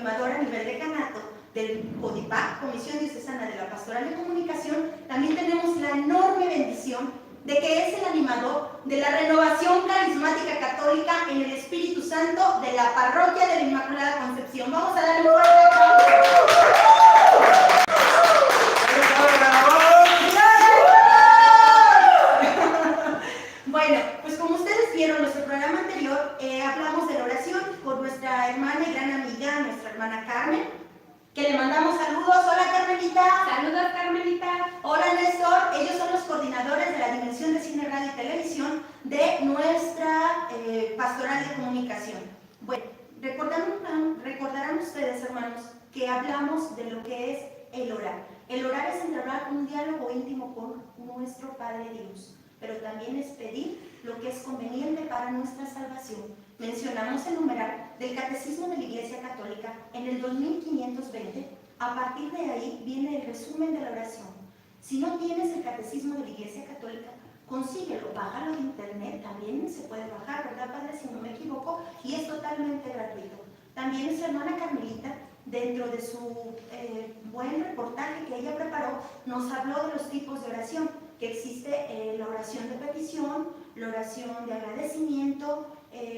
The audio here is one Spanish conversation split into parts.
animador a nivel decanato del CODIPAC, Comisión Diocesana de la Pastoral de Comunicación, también tenemos la enorme bendición de que es el animador de la renovación carismática católica en el Espíritu Santo de la Parroquia de la Inmaculada Concepción. Vamos a darle un fuerte aplauso. Bueno, pues como ustedes vieron en nuestro programa anterior, hablamos de la oración con nuestra hermana y gran amiga, nuestra hermana Carmen, que le mandamos saludos. Hola Carmelita. Saludos Carmelita. Hola Néstor. Ellos son los coordinadores de la Dimensión de Cine, Radio y Televisión de nuestra Pastoral de Comunicación. Bueno, recordarán ustedes, hermanos, que hablamos de lo que es el orar. El orar es entablar un diálogo íntimo con nuestro Padre Dios, pero también es pedir lo que es conveniente para nuestra salvación. Mencionamos el numeral del Catecismo de la Iglesia Católica en el 2520. A partir de ahí viene el resumen de la oración. Si no tienes el Catecismo de la Iglesia Católica, consíguelo, bájalo de internet, también se puede bajar, ¿verdad, Padre? Si no me equivoco, y es totalmente gratuito. También nuestra hermana Carmelita, dentro de su buen reportaje que ella preparó, nos habló de los tipos de oración, que existe la oración de petición, la oración de agradecimiento,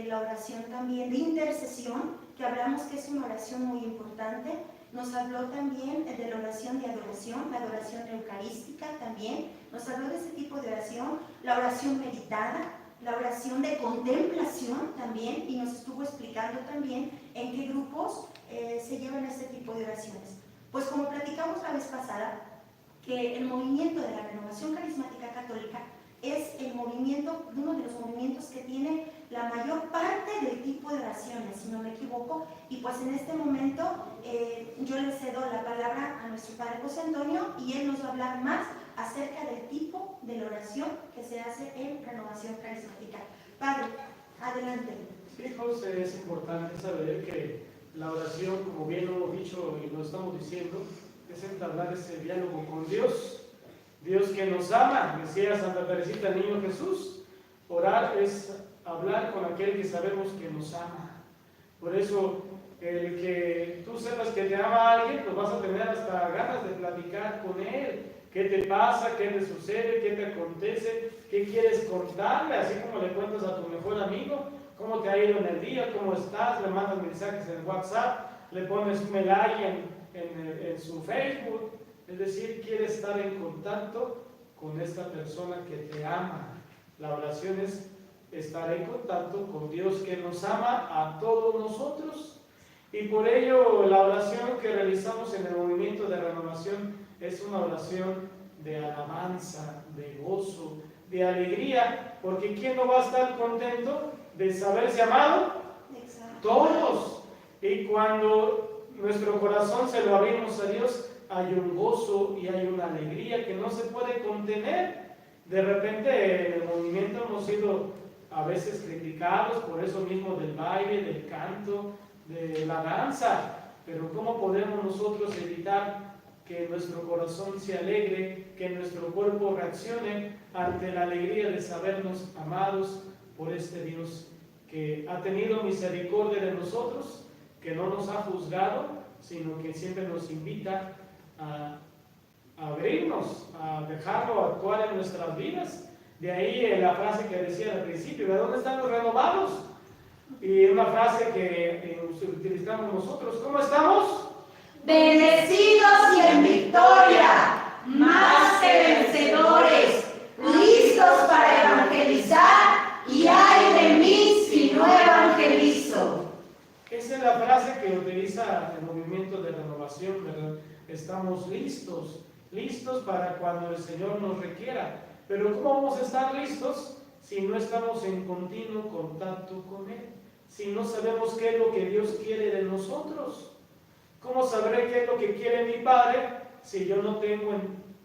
la oración también de intercesión, que hablamos que es una oración muy importante. Nos habló también de la oración de adoración, la adoración eucarística también. Nos habló de ese tipo de oración, la oración meditada, la oración de contemplación también, y nos estuvo explicando también en qué grupos se llevan este tipo de oraciones. Pues como platicamos la vez pasada, que el movimiento de la Renovación Carismática Católica es el movimiento, uno de los movimientos que tiene la mayor parte del tipo de oraciones, si no me equivoco, y pues en este momento yo le cedo la palabra a nuestro Padre José Antonio y él nos va a hablar más acerca del tipo de la oración que se hace en Renovación Carismática. Padre, adelante. Sí, José, es importante saber que la oración, como bien lo hemos dicho y lo estamos diciendo, es entablar ese diálogo con Dios. Dios que nos ama, decía Santa Teresita, el Niño Jesús. Orar es hablar con aquel que sabemos que nos ama. Por eso, el que tú sepas que te ama alguien, pues vas a tener hasta ganas de platicar con él. ¿Qué te pasa? ¿Qué te sucede? ¿Qué te acontece? ¿Qué quieres contarle? Así como le cuentas a tu mejor amigo cómo te ha ido en el día, cómo estás, le mandas mensajes en WhatsApp, le pones un like en su Facebook. Es decir, quieres estar en contacto con esta persona que te ama. La oración es estar en contacto con Dios que nos ama a todos nosotros. Y por ello la oración que realizamos en el movimiento de renovación es una oración de alabanza, de gozo, de alegría, porque ¿quién no va a estar contento de saberse amado? Exacto. Todos. Y cuando nuestro corazón se lo abrimos a Dios, hay un gozo y hay una alegría que no se puede contener. De repente en el movimiento hemos sido a veces criticados por eso mismo del baile, del canto, de la danza, pero ¿cómo podemos nosotros evitar que nuestro corazón se alegre, que nuestro cuerpo reaccione ante la alegría de sabernos amados por este Dios que ha tenido misericordia de nosotros, que no nos ha juzgado, sino que siempre nos invita a abrirnos, a dejarlo actuar en nuestras vidas? De ahí la frase que decía al principio, ¿de dónde están los renovados? Y una frase que utilizamos nosotros, ¿cómo estamos? Bendecidos y en victoria, más que vencedores, listos para evangelizar, y ay de mí si no evangelizo. Esa es la frase que utiliza el movimiento de renovación, ¿verdad? Estamos listos, listos para cuando el Señor nos requiera. Pero ¿cómo vamos a estar listos si no estamos en continuo contacto con Él? Si no sabemos qué es lo que Dios quiere de nosotros. ¿Cómo sabré qué es lo que quiere mi Padre si yo no tengo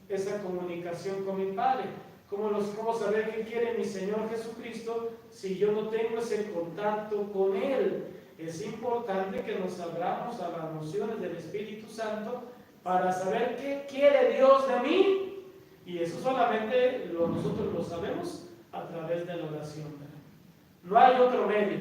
esa comunicación con mi Padre? ¿Cómo saber qué quiere mi Señor Jesucristo si yo no tengo ese contacto con Él? Es importante que nos abramos a las nociones del Espíritu Santo para saber qué quiere Dios de mí. Y eso solamente nosotros lo sabemos a través de la oración. No hay otro medio,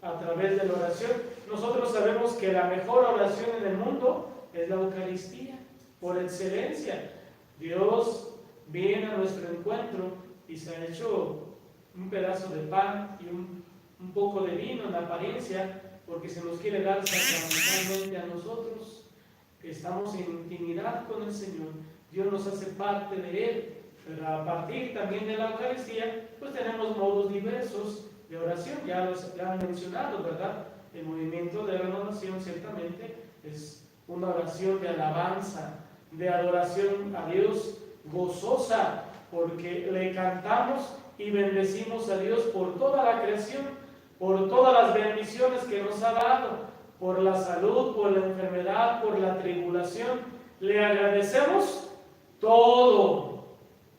a través de la oración. nosotros sabemos que la mejor oración en el mundo es la Eucaristía, por excelencia. Dios viene a nuestro encuentro y se ha hecho un pedazo de pan y un poco de vino en apariencia, porque se nos quiere dar sacramentalmente a nosotros, que estamos en intimidad con el Señor. Dios nos hace parte de Él, pero a partir también de la Eucaristía, pues tenemos modos diversos de oración, ya los han mencionado, ¿verdad? El movimiento de renovación ciertamente es una oración de alabanza, de adoración a Dios gozosa, porque le cantamos y bendecimos a Dios por toda la creación, por todas las bendiciones que nos ha dado, por la salud, por la enfermedad, por la tribulación. Le agradecemos todo,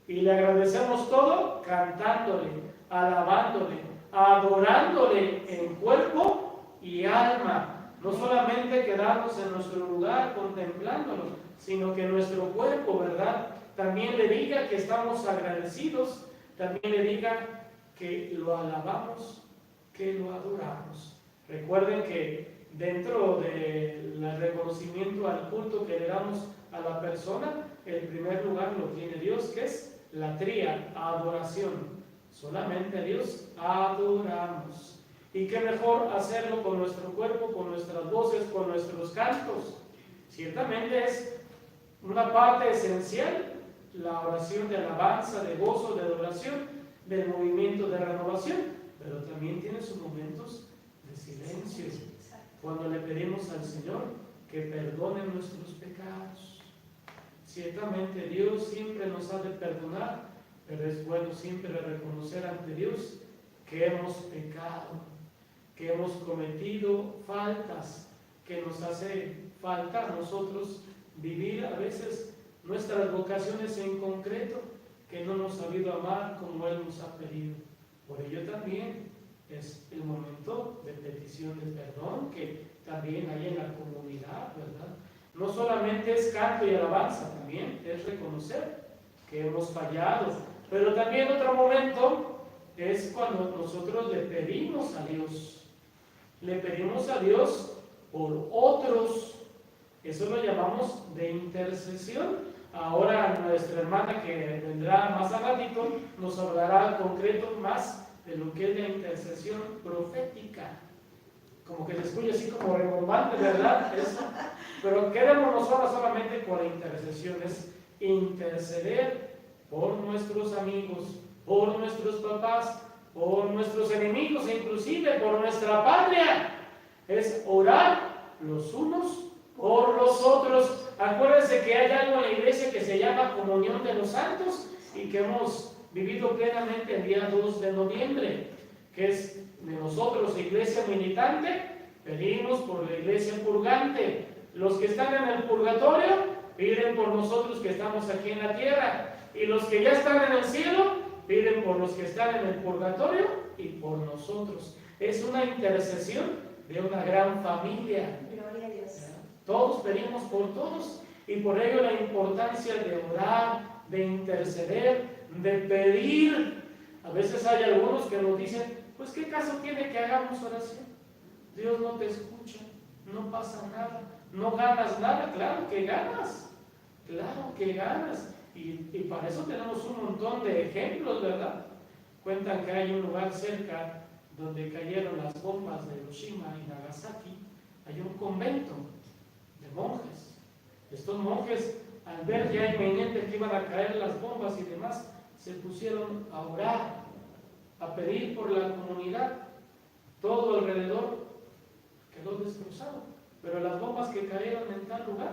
y le agradecemos todo cantándole, alabándole, adorándole en cuerpo y alma. No solamente quedarnos en nuestro lugar contemplándolo, sino que nuestro cuerpo, ¿verdad?, también le diga que estamos agradecidos, también le diga que lo alabamos, que lo adoramos. Recuerden que dentro del reconocimiento al culto que le damos a la persona, el primer lugar lo tiene Dios, que es la tría, adoración. Solamente a Dios adoramos. Y qué mejor hacerlo con nuestro cuerpo, con nuestras voces, con nuestros cantos. Ciertamente es una parte esencial la oración de alabanza, de gozo, de adoración, del movimiento de renovación, pero también tiene sus momentos de silencio, cuando le pedimos al Señor que perdone nuestros pecados. Ciertamente Dios siempre nos ha de perdonar, pero es bueno siempre reconocer ante Dios que hemos pecado, que hemos cometido faltas, que nos hace falta a nosotros vivir a veces nuestras vocaciones en concreto, que no nos ha sabido amar como Él nos ha pedido. Por ello también es el momento de petición de perdón que también hay en la comunidad, ¿verdad? No solamente es canto y alabanza, también es reconocer que hemos fallado, pero también otro momento es cuando nosotros le pedimos a Dios. Le pedimos a Dios por otros. Eso lo llamamos de intercesión. Ahora nuestra hermana que vendrá más a ratito nos hablará en concreto más de lo que es la intercesión profética. Como que se escucha así como rebombante, ¿verdad? Eso. Pero quedémonos ahora solamente con la intercesión. Es interceder por nuestros amigos, por nuestros papás, por nuestros enemigos e inclusive por nuestra patria. Es orar los unos por los otros. Acuérdense que hay algo en la iglesia que se llama comunión de los santos y que hemos vivido plenamente el día 2 de noviembre, que es de nosotros, iglesia militante, pedimos por la iglesia purgante. Los que están en el purgatorio piden por nosotros que estamos aquí en la tierra, y los que ya están en el cielo piden por los que están en el purgatorio y por nosotros. Es una intercesión de una gran familia. Gloria a Dios. Todos pedimos por todos, y por ello la importancia de orar, de interceder, de pedir. A veces hay algunos que nos dicen, pues ¿qué caso tiene que hagamos oración? Dios no te escucha, no pasa nada, no ganas nada. Claro que ganas, claro que ganas. Y para eso tenemos un montón de ejemplos, ¿verdad? Cuentan que hay un lugar cerca donde cayeron las bombas de Hiroshima y Nagasaki. Hay un convento de monjes. Estos monjes, al ver ya inminente que iban a caer las bombas y demás, se pusieron a orar, a pedir por la comunidad. Todo alrededor quedó destrozado, pero las bombas que cayeron en tal lugar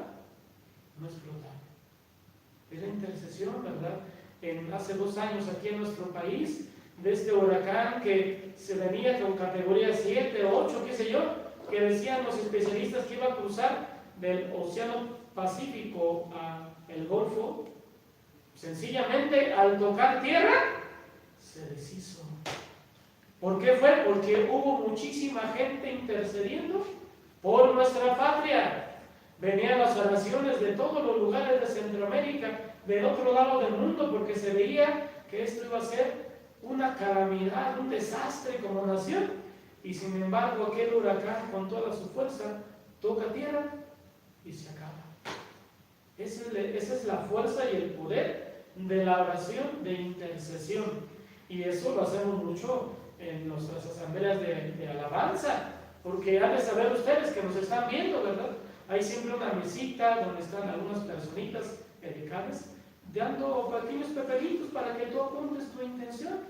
no explotaron. Es la intercesión, ¿verdad? Hace 2 años aquí en nuestro país, de este huracán que se venía con categoría 7 o 8, qué sé yo, que decían los especialistas que iba a cruzar del Océano Pacífico al Golfo. Sencillamente, al tocar tierra, se deshizo. ¿Por qué fue? Porque hubo muchísima gente intercediendo por nuestra patria. Venían las oraciones de todos los lugares de Centroamérica, del otro lado del mundo, porque se veía que esto iba a ser una calamidad, un desastre como nación. y sin embargo aquel huracán con toda su fuerza toca tierra y se acaba. Esa es la fuerza y el poder de la oración de intercesión, y eso lo hacemos mucho en nuestras asambleas de alabanza, porque han de saber ustedes que nos están viendo, ¿verdad? Hay siempre una mesita donde están algunas personitas dedicadas dando pequeños pepelitos para que tú apuntes tu intención.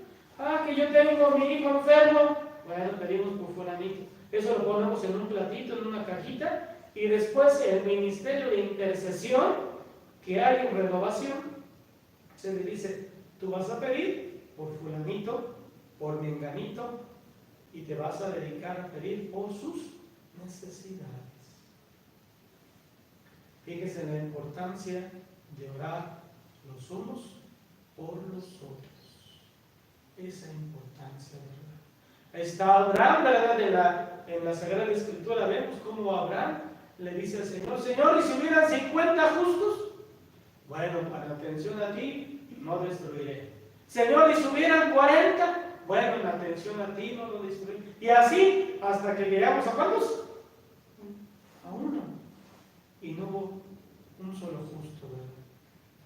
Que yo tengo mi hijo enfermo, bueno, pedimos por fulanito. Eso lo ponemos en un platito, en una cajita, y después el ministerio de intercesión, que hay en renovación, se le dice, tú vas a pedir por fulanito, por menganito, y te vas a dedicar a pedir por sus necesidades. Fíjese en la importancia de orar los unos por los otros. Esa importancia, ¿verdad? Está Abraham, ¿verdad? En la Sagrada Escritura vemos cómo Abraham le dice al Señor, Señor, ¿y si hubieran 50 justos? Bueno, para atención a ti, no destruiré. Señor, ¿y si hubieran 40? Bueno, en atención a ti, no lo destruiré. Y así, hasta que llegamos a ¿cuántos? A uno. Y no hubo un solo justo, ¿verdad?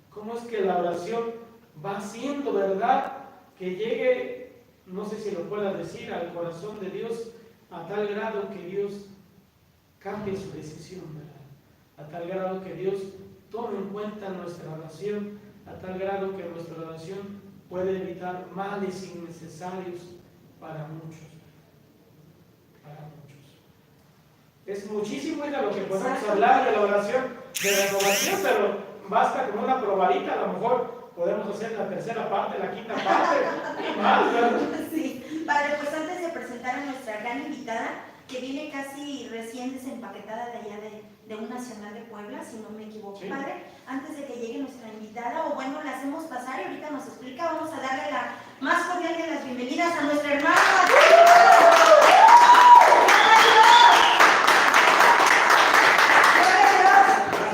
¿Cómo es que la oración va haciendo, verdad, que llegue, no sé si lo pueda decir, al corazón de Dios, a tal grado que Dios cambie su decisión, ¿verdad? A tal grado que Dios tome en cuenta nuestra oración, a tal grado que nuestra oración puede evitar males innecesarios para muchos. Para muchos. Es muchísimo de lo que podemos hablar de la oración de renovación, pero basta con una probadita, a lo mejor podemos hacer la tercera parte, la quinta parte y más, ¿verdad? Sí, padre, pues antes de presentar a nuestra gran invitada, que viene casi recién desempaquetada de allá de un nacional de Puebla, si no me equivoco, sí. Padre, antes de que llegue nuestra invitada, o bueno, la hacemos pasar y ahorita nos explica, vamos a darle la más cordial de las bienvenidas a nuestra hermana.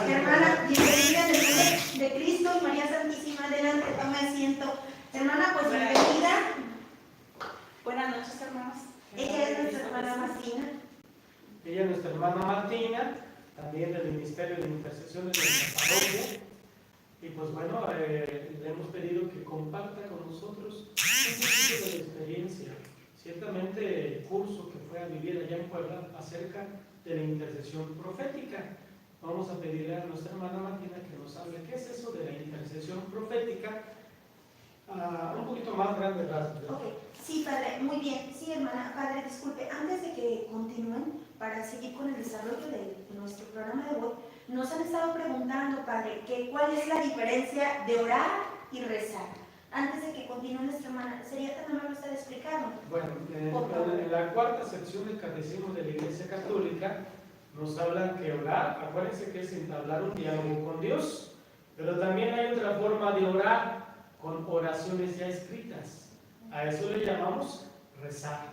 Hermana, bienvenida en el nombre de Cristo y María Santísima, adelante, tome asiento. Hermana, pues bienvenida. Buenas noches, hermanos. Ella es nuestra hermana Martina. Ella es nuestra hermana Martina, también del Ministerio de Intercesión de nuestra parroquia. Y pues bueno, le hemos pedido que comparta con nosotros un poquito de la experiencia. Ciertamente el curso que fue a vivir allá en Puebla acerca de la intercesión profética. Vamos a pedirle a nuestra hermana Martina que nos hable qué es eso de la intercesión profética. Un poquito más grande, ¿verdad? Okay. Sí, padre, muy bien. Sí, hermana, padre, disculpe, antes de que continúen para seguir con el desarrollo de nuestro programa de hoy, nos han estado preguntando, padre, que cuál es la diferencia de orar y rezar. Antes de que continúe nuestra hermana, ¿sería tan amable usted explicarnos? Bueno, en la cuarta sección del Catecismo de la Iglesia Católica nos hablan que orar, acuérdense que es entablar un diálogo con Dios, pero también hay otra forma de orar, con oraciones ya escritas. A eso le llamamos rezar.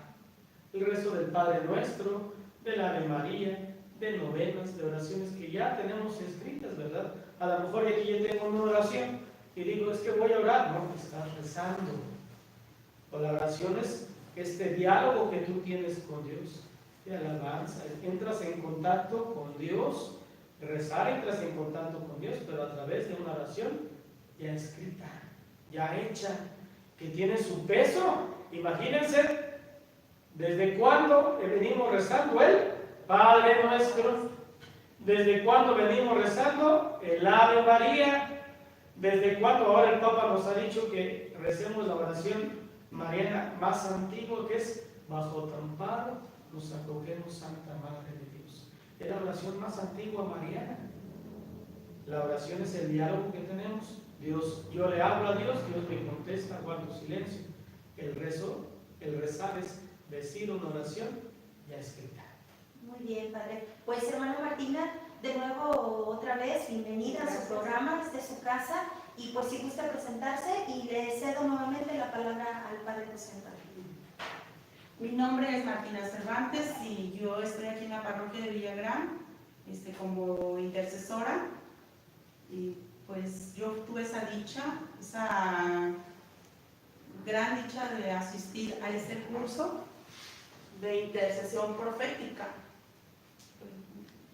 El rezo del Padre Nuestro, del Ave María, de novenas, de oraciones que ya tenemos escritas, ¿verdad? A lo mejor aquí yo tengo una oración y digo, es que voy a orar. No, estás rezando. O la oración es este diálogo que tú tienes con Dios, de alabanza. Entras en contacto con Dios. Rezar, entras en contacto con Dios, pero a través de una oración ya escrita, ya hecha, que tiene su peso. Imagínense, ¿desde cuándo venimos rezando el Padre Nuestro? ¿Desde cuándo venimos rezando el Ave María? ¿Desde cuándo ahora el Papa nos ha dicho que recemos la oración mariana más antigua, que es bajo tu amparo nos acogemos, Santa Madre de Dios? Es la oración más antigua mariana. La oración es el diálogo que tenemos. Dios, yo le hablo a Dios, Dios me contesta, guardo silencio. El rezar es decir una oración ya escrita. Muy bien, padre. Pues hermana Martina, de nuevo otra vez, bienvenida a su programa, desde su casa, y pues si gusta presentarse, y le cedo nuevamente la palabra al padre presentador. Mi nombre es Martina Cervantes y yo estoy aquí en la parroquia de Villagrán como intercesora, y pues yo tuve esa dicha, esa gran dicha de asistir a este curso de intercesión profética.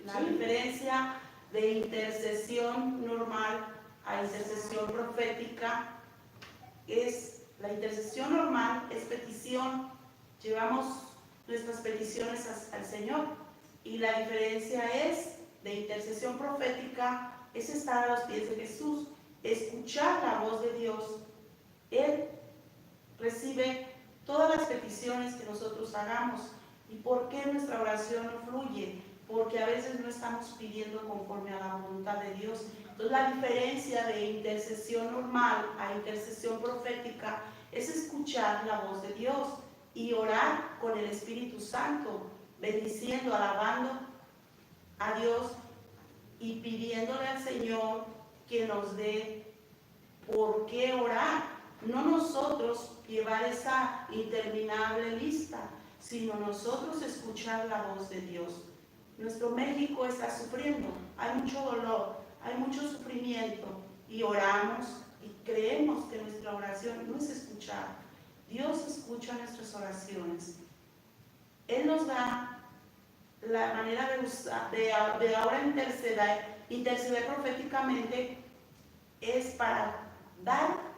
La Sí. diferencia de intercesión normal a intercesión profética es, la intercesión normal es petición, llevamos nuestras peticiones al Señor, y la diferencia es de intercesión profética es estar a los pies de Jesús, escuchar la voz de Dios. Él recibe todas las peticiones que nosotros hagamos. ¿Y por qué nuestra oración no fluye? Porque a veces no estamos pidiendo conforme a la voluntad de Dios. Entonces la diferencia de intercesión normal a intercesión profética es escuchar la voz de Dios y orar con el Espíritu Santo, bendiciendo, alabando a Dios y pidiéndole al Señor que nos dé por qué orar. No nosotros llevar esa interminable lista, sino nosotros escuchar la voz de Dios. Nuestro México está sufriendo, hay mucho dolor, hay mucho sufrimiento, y oramos y creemos que nuestra oración no es escuchada. Dios escucha nuestras oraciones. Él nos da la manera de usar, de ahora interceder proféticamente, es para dar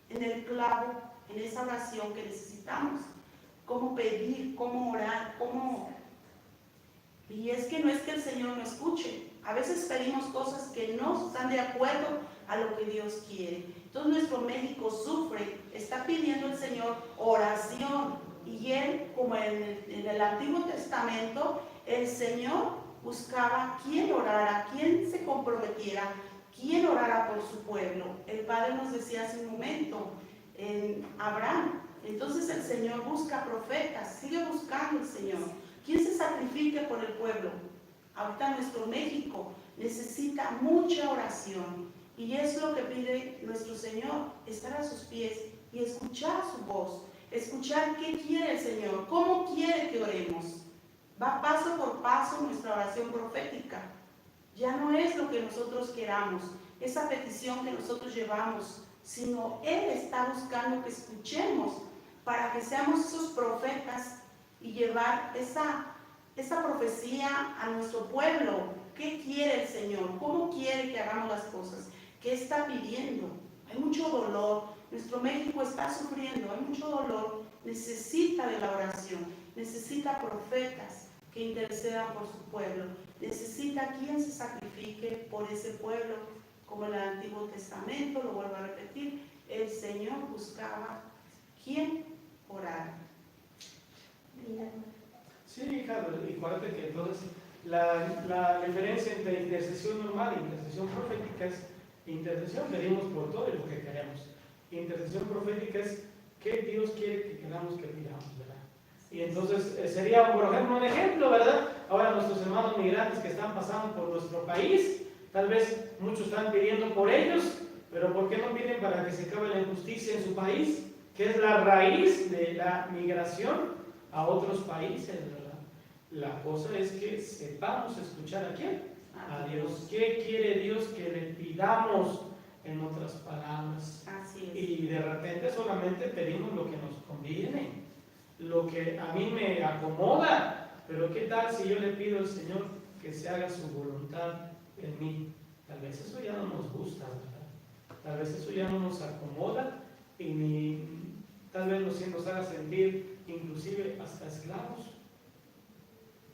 en el clavo, en esa oración que necesitamos. Cómo pedir, cómo orar, Y es que no es que el Señor no escuche. A veces pedimos cosas que no están de acuerdo a lo que Dios quiere. Entonces nuestro México sufre, está pidiendo al Señor oración. Y Él, como en el Antiguo Testamento, el Señor buscaba quién orara, quién se comprometiera, quién orara por su pueblo. El Padre nos decía hace un momento, en Abraham. Entonces el Señor busca profetas, sigue buscando el Señor. ¿Quién se sacrifique por el pueblo? Ahorita nuestro México necesita mucha oración, y es lo que pide nuestro Señor, estar a sus pies y escuchar su voz, escuchar qué quiere el Señor, cómo quiere que oremos. Va paso por paso nuestra oración profética. Ya no es lo que nosotros queramos, esa petición que nosotros llevamos, sino Él está buscando que escuchemos para que seamos esos profetas y llevar esa profecía a nuestro pueblo. ¿Qué quiere el Señor? ¿Cómo quiere que hagamos las cosas? ¿Qué está pidiendo? Hay mucho dolor. Nuestro México está sufriendo, hay mucho dolor. Necesita de la oración, necesita profetas que intercedan por su pueblo. Necesita quien se sacrifique por ese pueblo, como en el Antiguo Testamento, lo vuelvo a repetir, el Señor buscaba quien orara. Sí, hija, y acuérdate que entonces la diferencia entre intercesión normal e intercesión profética es: intercesión pedimos por todo y lo que queremos. Intercesión profética es que Dios quiere que queramos que pidamos, ¿verdad? Y entonces sería, por ejemplo, un ejemplo, ¿verdad? Ahora nuestros hermanos migrantes que están pasando por nuestro país, tal vez muchos están pidiendo por ellos, pero ¿por qué no piden para que se acabe la injusticia en su país? Que es la raíz de la migración a otros países, ¿verdad? La cosa es que sepamos escuchar a quién, a Dios. ¿Qué quiere Dios que le pidamos? En otras palabras. Así es. Y de repente solamente pedimos lo que nos conviene, lo que a mí me acomoda. Pero ¿qué tal si yo le pido al Señor que se haga su voluntad en mí? Tal vez eso ya no nos gusta, ¿verdad? Tal vez eso ya no nos acomoda, y tal vez nos haga sentir inclusive hasta esclavos.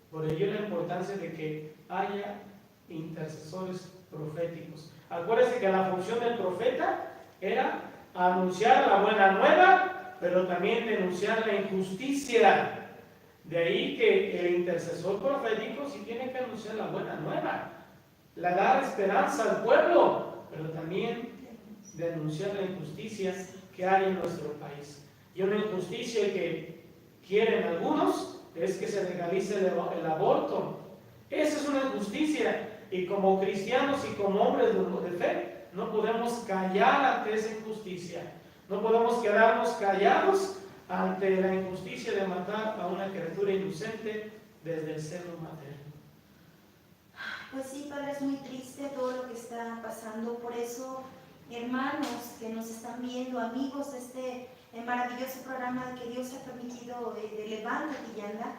Por ello la importancia de que haya intercesores proféticos. Acuérdense que la función del profeta era anunciar la buena nueva, pero también denunciar la injusticia. De ahí que el intercesor profético sí tiene que anunciar la buena nueva, la dar esperanza al pueblo, pero también denunciar la injusticia que hay en nuestro país. Y una injusticia que quieren algunos es que se legalice el aborto. Esa es una injusticia, y como cristianos y como hombres de fe no podemos callar ante esa injusticia. No podemos quedarnos callados ante la injusticia de matar a una criatura inocente desde el seno materno. Pues sí, Padre, es muy triste todo lo que está pasando. Por eso, hermanos que nos están viendo, amigos de este maravilloso programa que Dios ha permitido de Levántate y Anda.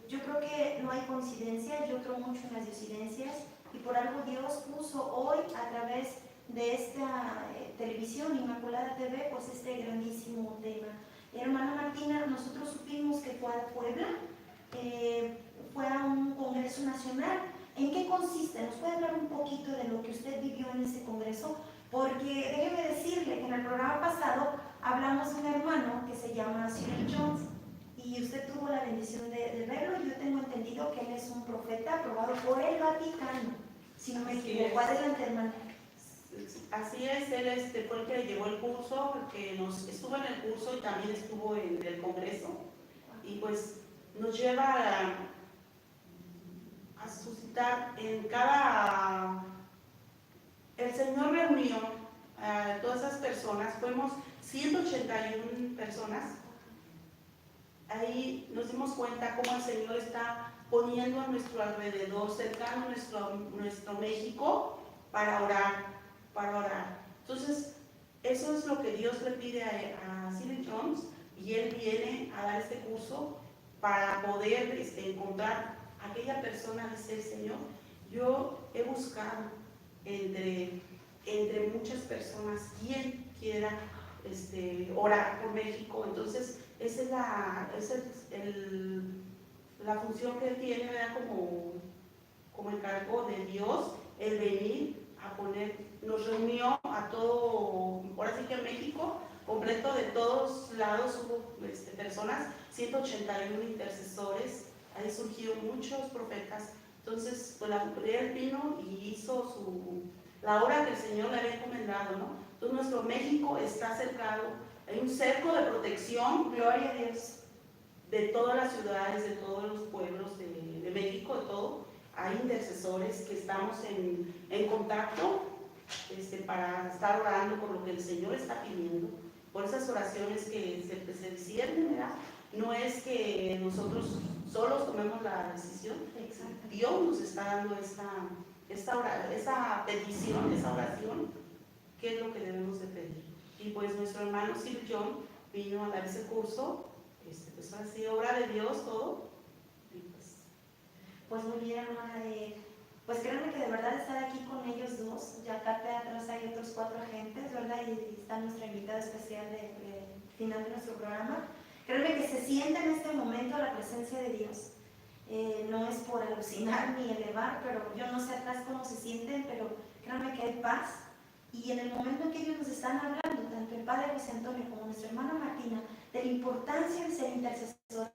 Yo creo que no hay coincidencia, yo creo mucho en las diosidencias y por algo Dios puso hoy a través de esta televisión Inmaculada TV, pues este grandísimo tema. Hermana Martina, nosotros supimos que fue a Puebla, fue a un congreso nacional. ¿En qué consiste? ¿Nos puede hablar un poquito de lo que usted vivió en ese congreso? Porque déjeme decirle que en el programa pasado hablamos de un hermano que se llama Cyril Jones y usted tuvo la bendición de verlo. Yo tengo entendido que él es un profeta aprobado por el Vaticano, si no me equivoco. Adelante, hermana. Así es, él fue el que llevó el curso, porque estuvo en el curso y también estuvo en el congreso, y pues nos lleva a suscitar en cada... El Señor reunió a todas esas personas, fuimos 181 personas. Ahí nos dimos cuenta cómo el Señor está poniendo a nuestro alrededor, cercano a nuestro México, para orar. Entonces, eso es lo que Dios le pide a Cyril Jones, y él viene a dar este curso para poder encontrar a aquella persona, dice el Señor. Yo he buscado entre muchas personas quien quiera orar por México. Entonces, esa es la función que él tiene, ¿verdad? Como encargo de Dios, el venir a nos reunió a todo, ahora sí que en México completo, de todos lados hubo personas, 181 intercesores, ahí surgieron muchos profetas. Entonces, pues él vino y hizo la obra que el Señor le había encomendado, ¿no? Entonces, nuestro México está cercado, hay un cerco de protección, Gloria a Dios, de todas las ciudades, de todos los pueblos de México, de todo. Hay intercesores que estamos en contacto para estar orando por lo que el Señor está pidiendo, por esas oraciones que se disciernen, ¿verdad? No es que nosotros solos tomemos la decisión. exacto. Dios nos está dando esa petición, esa oración, qué es lo que debemos de pedir. Y pues nuestro hermano Sir John vino a dar ese curso, pues así, obra de Dios todo. Y pues muy bien, hermana. Pues créanme que de verdad estar aquí con ellos dos, ya acá atrás hay otros 4 agentes, ¿verdad? Y está nuestra invitada especial de final de nuestro programa. Créanme que se siente en este momento la presencia de Dios. No es por alucinar ni elevar, pero yo no sé atrás cómo se sienten, pero créanme que hay paz. Y en el momento en que ellos nos están hablando, tanto el Padre José Antonio como nuestra hermana Martina, de la importancia de ser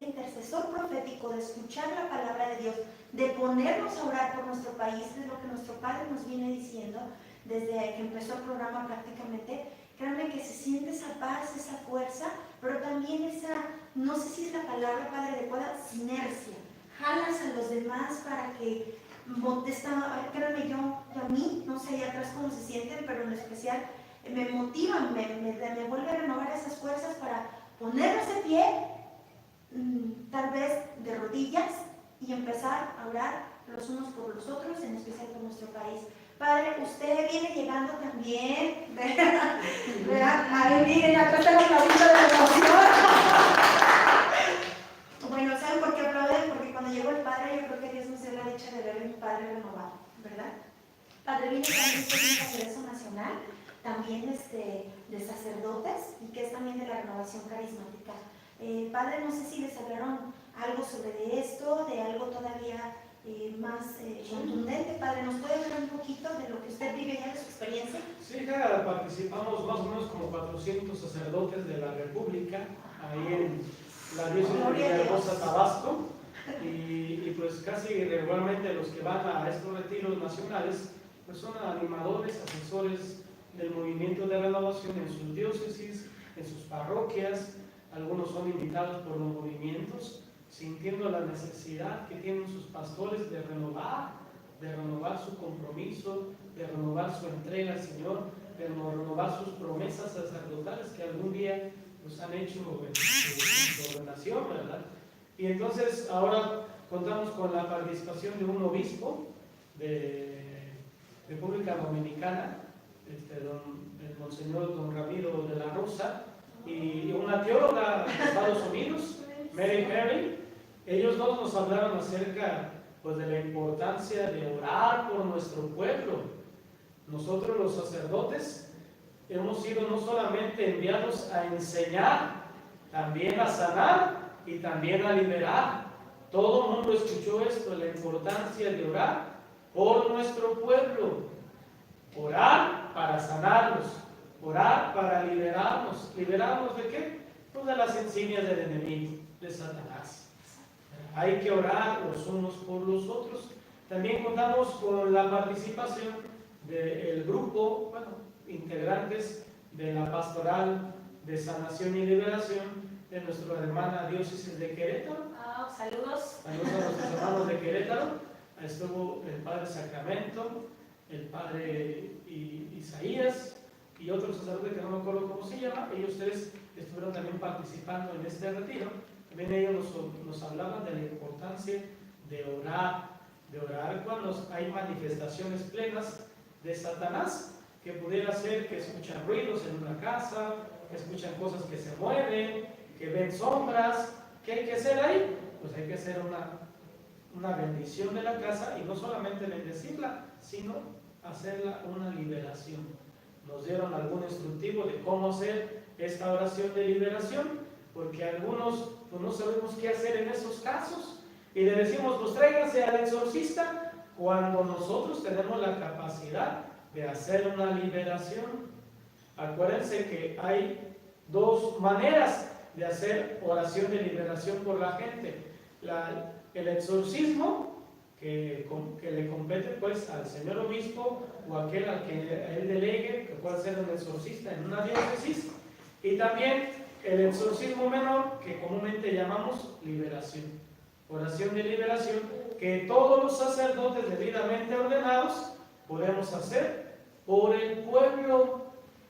intercesor profético, de escuchar la palabra de Dios, de ponernos a orar por nuestro país, es lo que nuestro Padre nos viene diciendo desde que empezó el programa prácticamente. Créanme que se siente esa paz, esa fuerza, pero también esa, no sé si es la palabra, Padre, adecuada, sinergia. Jalas a los demás para que créanme, yo a mí, no sé allá atrás cómo se sienten, pero en especial me motivan, me vuelve a renovar esas fuerzas para ponernos de pie, tal vez de rodillas, y empezar a orar los unos por los otros, en especial por nuestro país. Padre, usted viene llegando también, ¿verdad? Ahí miren, acá está el aplaudito de la emoción. Bueno, ¿saben por qué aplauden? Porque cuando llegó el Padre, yo creo que Dios nos dio la dicha de ver un Padre renovado, ¿verdad? Padre, viene también usted de un Congreso Nacional, también de sacerdotes, y que es también de la renovación carismática. Padre, no sé si les hablaron algo sobre esto, de algo todavía más contundente. Padre, ¿nos puede hablar un poquito de lo que usted vive ya, de su experiencia? Sí, ya participamos más o menos como 400 sacerdotes de la República, ahí en la diócesis de Villahermosa, Tabasco, y pues casi regularmente los que van a estos retiros nacionales pues son animadores, asesores del movimiento de renovación en sus diócesis, en sus parroquias. Algunos son invitados por los movimientos, sintiendo la necesidad que tienen sus pastores de renovar su compromiso, de renovar su entrega al Señor, de renovar sus promesas sacerdotales que algún día pues, han hecho en su ordenación, ¿verdad? Y entonces ahora contamos con la participación de un obispo de República Dominicana, el monseñor don Ramiro de la Rosa, y una teóloga de Estados Unidos, Mary Perry. Ellos dos nos hablaron acerca pues, de la importancia de orar por nuestro pueblo. Nosotros los sacerdotes hemos sido no solamente enviados a enseñar, también a sanar y también a liberar. Todo el mundo escuchó esto, la importancia de orar por nuestro pueblo. Orar para sanarlos, orar para liberarnos. ¿Liberarnos de qué? Pues de las insignias del enemigo, de Satanás. Hay que orar los unos por los otros. También contamos con la participación del grupo, bueno, integrantes de la pastoral de sanación y liberación de nuestra hermana diócesis de Querétaro. Saludos. Saludos a nuestros hermanos de Querétaro. Estuvo el padre Sacramento, el padre Isaías y otro sacerdote que no me acuerdo cómo se llama. Ellos tres estuvieron también participando en este retiro. También ellos nos hablaban de la importancia de orar cuando hay manifestaciones plenas de Satanás, que pudiera ser que escuchan ruidos en una casa, que escuchan cosas que se mueven, que ven sombras. ¿Qué hay que hacer ahí? Pues hay que hacer una bendición de la casa, y no solamente bendecirla, sino hacerla una liberación. Nos dieron algún instructivo de cómo hacer esta oración de liberación, porque algunos pues, no sabemos qué hacer en esos casos, y le decimos, pues tráiganse al exorcista, cuando nosotros tenemos la capacidad de hacer una liberación. Acuérdense que hay dos maneras de hacer oración de liberación por la gente. El exorcismo, que le compete pues al señor obispo o aquel al que él delegue, que puede ser un exorcista en una diócesis, y también el exorcismo menor, que comúnmente llamamos liberación, oración de liberación, que todos los sacerdotes debidamente ordenados podemos hacer por el pueblo.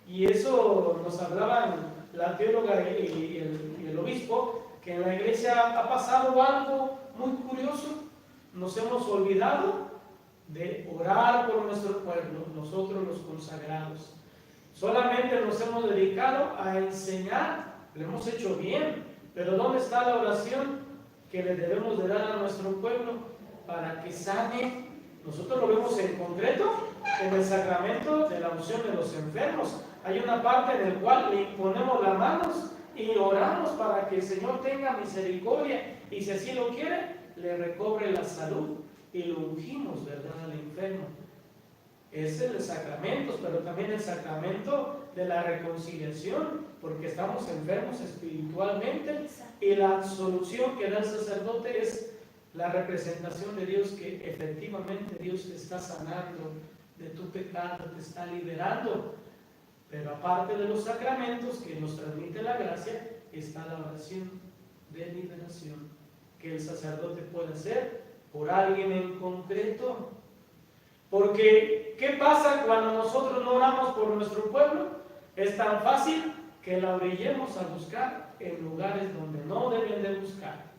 Y eso nos hablaban la teóloga y el obispo, que en la iglesia ha pasado algo muy curioso. Nos hemos olvidado de orar por nuestro pueblo, nosotros los consagrados. Solamente nos hemos dedicado a enseñar, lo hemos hecho bien, pero ¿dónde está la oración que le debemos de dar a nuestro pueblo para que sane? Nosotros lo vemos en concreto en el sacramento de la unción de los enfermos. Hay una parte en la cual le imponemos las manos y oramos para que el Señor tenga misericordia, y si así lo quiere, le recobre la salud, y lo ungimos, ¿verdad?, al enfermo. Ese es el sacramento, pero también el sacramento de la reconciliación, porque estamos enfermos espiritualmente, y la solución que da el sacerdote es la representación de Dios, que efectivamente Dios te está sanando de tu pecado, te está liberando. Pero aparte de los sacramentos que nos transmite la gracia, está la oración de liberación, que el sacerdote puede hacer por alguien en concreto. Porque, ¿qué pasa cuando nosotros no oramos por nuestro pueblo? Es tan fácil que la orillemos a buscar en lugares donde no deben de buscar.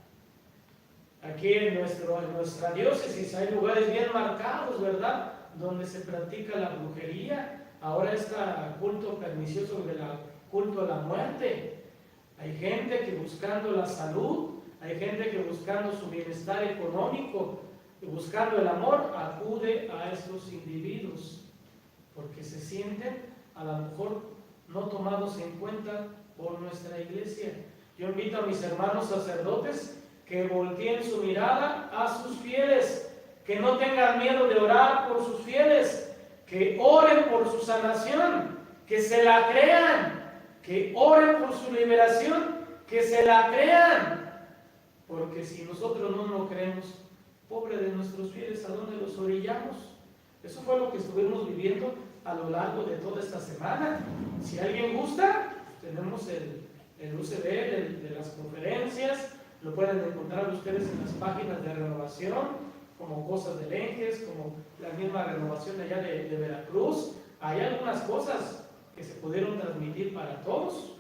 Aquí en nuestra diócesis hay lugares bien marcados, ¿verdad?, donde se practica la brujería. Ahora está culto pernicioso del culto a la muerte. Hay gente que buscando la salud, hay gente que buscando su bienestar económico, y buscando el amor, acude a estos individuos, porque se sienten a lo mejor no tomados en cuenta por nuestra iglesia. Yo invito a mis hermanos sacerdotes que volteen su mirada a sus fieles, que no tengan miedo de orar por sus fieles, que oren por su sanación, que se la crean, que oren por su liberación, que se la crean, porque si nosotros no lo creemos, pobre de nuestros fieles, ¿a dónde los orillamos? Eso fue lo que estuvimos viviendo a lo largo de toda esta semana. Si alguien gusta, tenemos el UCB de las conferencias, lo pueden encontrar ustedes en las páginas de renovación, como Cosas de Lenjes, como la misma renovación allá de Veracruz. Hay algunas cosas que se pudieron transmitir para todos,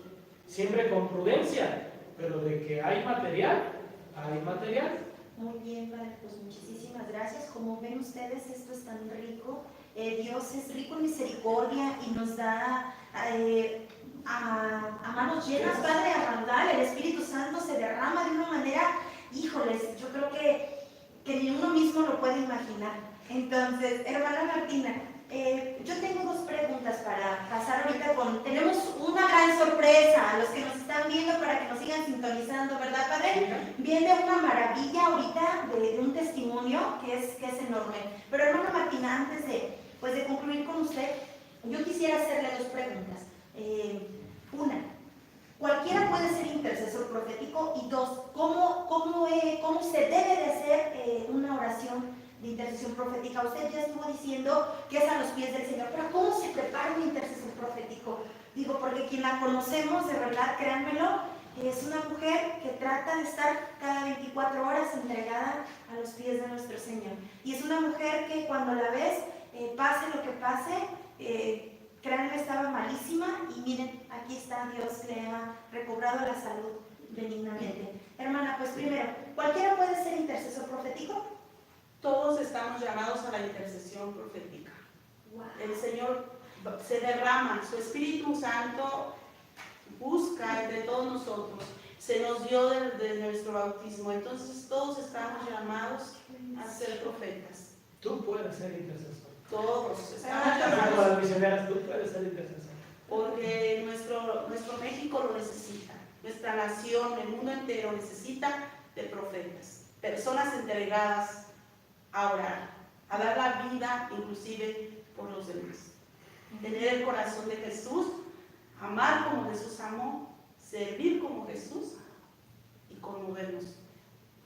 siempre con prudencia, pero de que hay material, hay material. Muy bien, Padre, pues muchísimas gracias. Como ven ustedes, esto es tan rico. Dios es rico en misericordia y nos da a manos llenas, Padre, a raudal. El Espíritu Santo se derrama de una manera, híjoles, yo creo que ni uno mismo lo puede imaginar. Entonces, hermana Martina, yo tengo dos preguntas para pasar ahorita con... Tenemos una gran sorpresa a los que nos están viendo para que nos sigan sintonizando, ¿verdad, Padre? Viene una maravilla ahorita de un testimonio que es enorme. Pero, hermana Martina, antes de concluir con usted, yo quisiera hacerle dos preguntas. Una, cualquiera puede ser intercesor profético, y dos, ¿cómo se debe de hacer una oración de intercesión profética? Usted ya estuvo diciendo que es a los pies del Señor, pero ¿cómo se prepara un intercesor profético? Digo, porque quien la conocemos, de verdad, créanmelo, es una mujer que trata de estar cada 24 horas entregada a los pies de nuestro Señor. Y es una mujer que cuando la ves, pase lo que pase, créanme, estaba malísima y miren, aquí está, Dios le ha recobrado la salud benignamente. Hermana, pues primero, ¿cualquiera puede ser intercesor profético? Todos estamos llamados a la intercesión profética. Wow. El Señor se derrama, su Espíritu Santo busca entre todos nosotros, se nos dio desde nuestro bautismo, entonces todos estamos llamados a ser profetas. Tú puedes ser intercesor. Todos estamos Como llamados, las misioneras, tú puedes ser intercesor. porque nuestro México lo necesita, nuestra nación, el mundo entero necesita de profetas, personas entregadas a orar, a dar la vida inclusive por los demás. Tener el corazón de Jesús, amar como Jesús amó, servir como Jesús y conmovernos.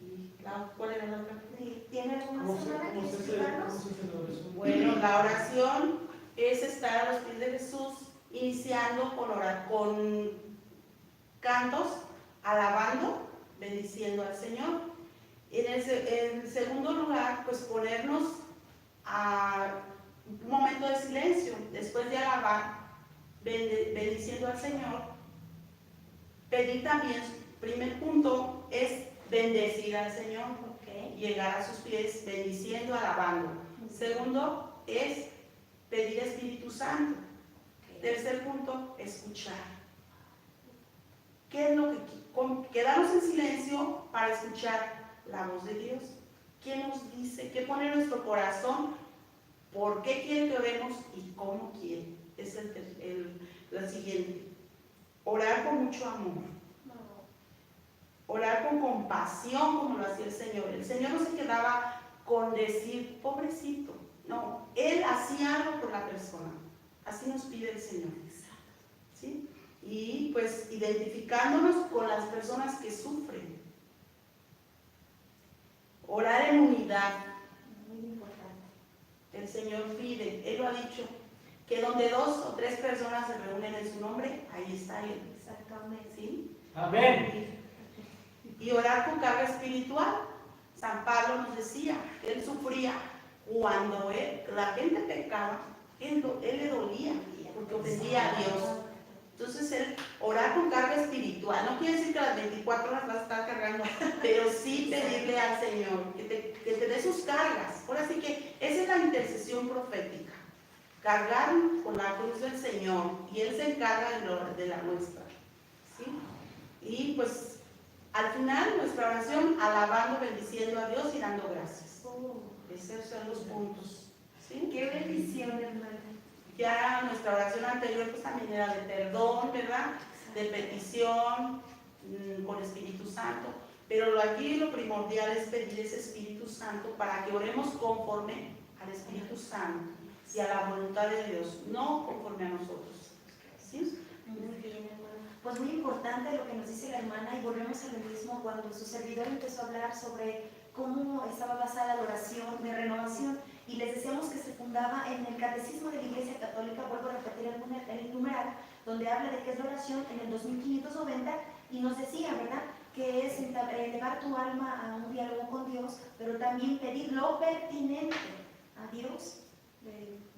¿Y cuál era la otra? ¿Tiene alguna semana que explicarnos? Bueno, la oración es estar a los pies de Jesús, iniciando con cantos, alabando, bendiciendo al Señor. En el segundo lugar, pues ponernos a un momento de silencio, después de alabar, bendiciendo al Señor. Pedir también, primer punto, es bendecir al Señor, llegar a sus pies, bendiciendo, alabando. Segundo, es pedir Espíritu Santo. Tercer punto, escuchar. ¿Qué es lo que quedarnos en silencio para escuchar la voz de Dios? ¿Qué nos dice? ¿Qué pone en nuestro corazón? ¿Por qué quiere que oremos y cómo quiere? Es la siguiente. Orar con mucho amor. Orar con compasión, como lo hacía el Señor. El Señor no se quedaba con decir, pobrecito. No, Él hacía algo por la persona. Así nos pide el Señor. ¿Sí? Y pues identificándonos con las personas que sufren. Orar en unidad. Muy importante. El Señor pide, Él lo ha dicho, que donde 2 o 3 personas se reúnen en su nombre, ahí está Él. Exactamente. ¿Sí? Amén. Y orar con carga espiritual. San Pablo nos decía, él sufría cuando la gente pecaba, él le dolía, porque ofendía a Dios. Entonces, orar con carga espiritual, no quiere decir que las 24 horas vas a estar cargando, pero sí pedirle al Señor que te dé sus cargas. Ahora sí que esa es la intercesión profética, cargar con la cruz del Señor, y Él se encarga de la nuestra. ¿Sí? Y pues, al final, nuestra oración, alabando, bendiciendo a Dios y dando gracias. Esos son los puntos. ¿Sí? ¡Qué bendición, hermana! Ya nuestra oración anterior pues también era de perdón, ¿verdad? De petición con Espíritu Santo. Pero aquí lo primordial es pedir ese Espíritu Santo para que oremos conforme al Espíritu Santo y a la voluntad de Dios, no conforme a nosotros. ¿Sí? Muy bien, hermana. Pues muy importante lo que nos dice la hermana, y volvemos a lo mismo cuando su servidor empezó a hablar sobre cómo estaba basada la oración de renovación, y les decíamos que se fundaba en el Catecismo de la Iglesia Católica, vuelvo a repetir el numeral, donde habla de qué es la oración en el 2590, y nos decía, ¿verdad?, que es elevar tu alma a un diálogo con Dios, pero también pedir lo pertinente a Dios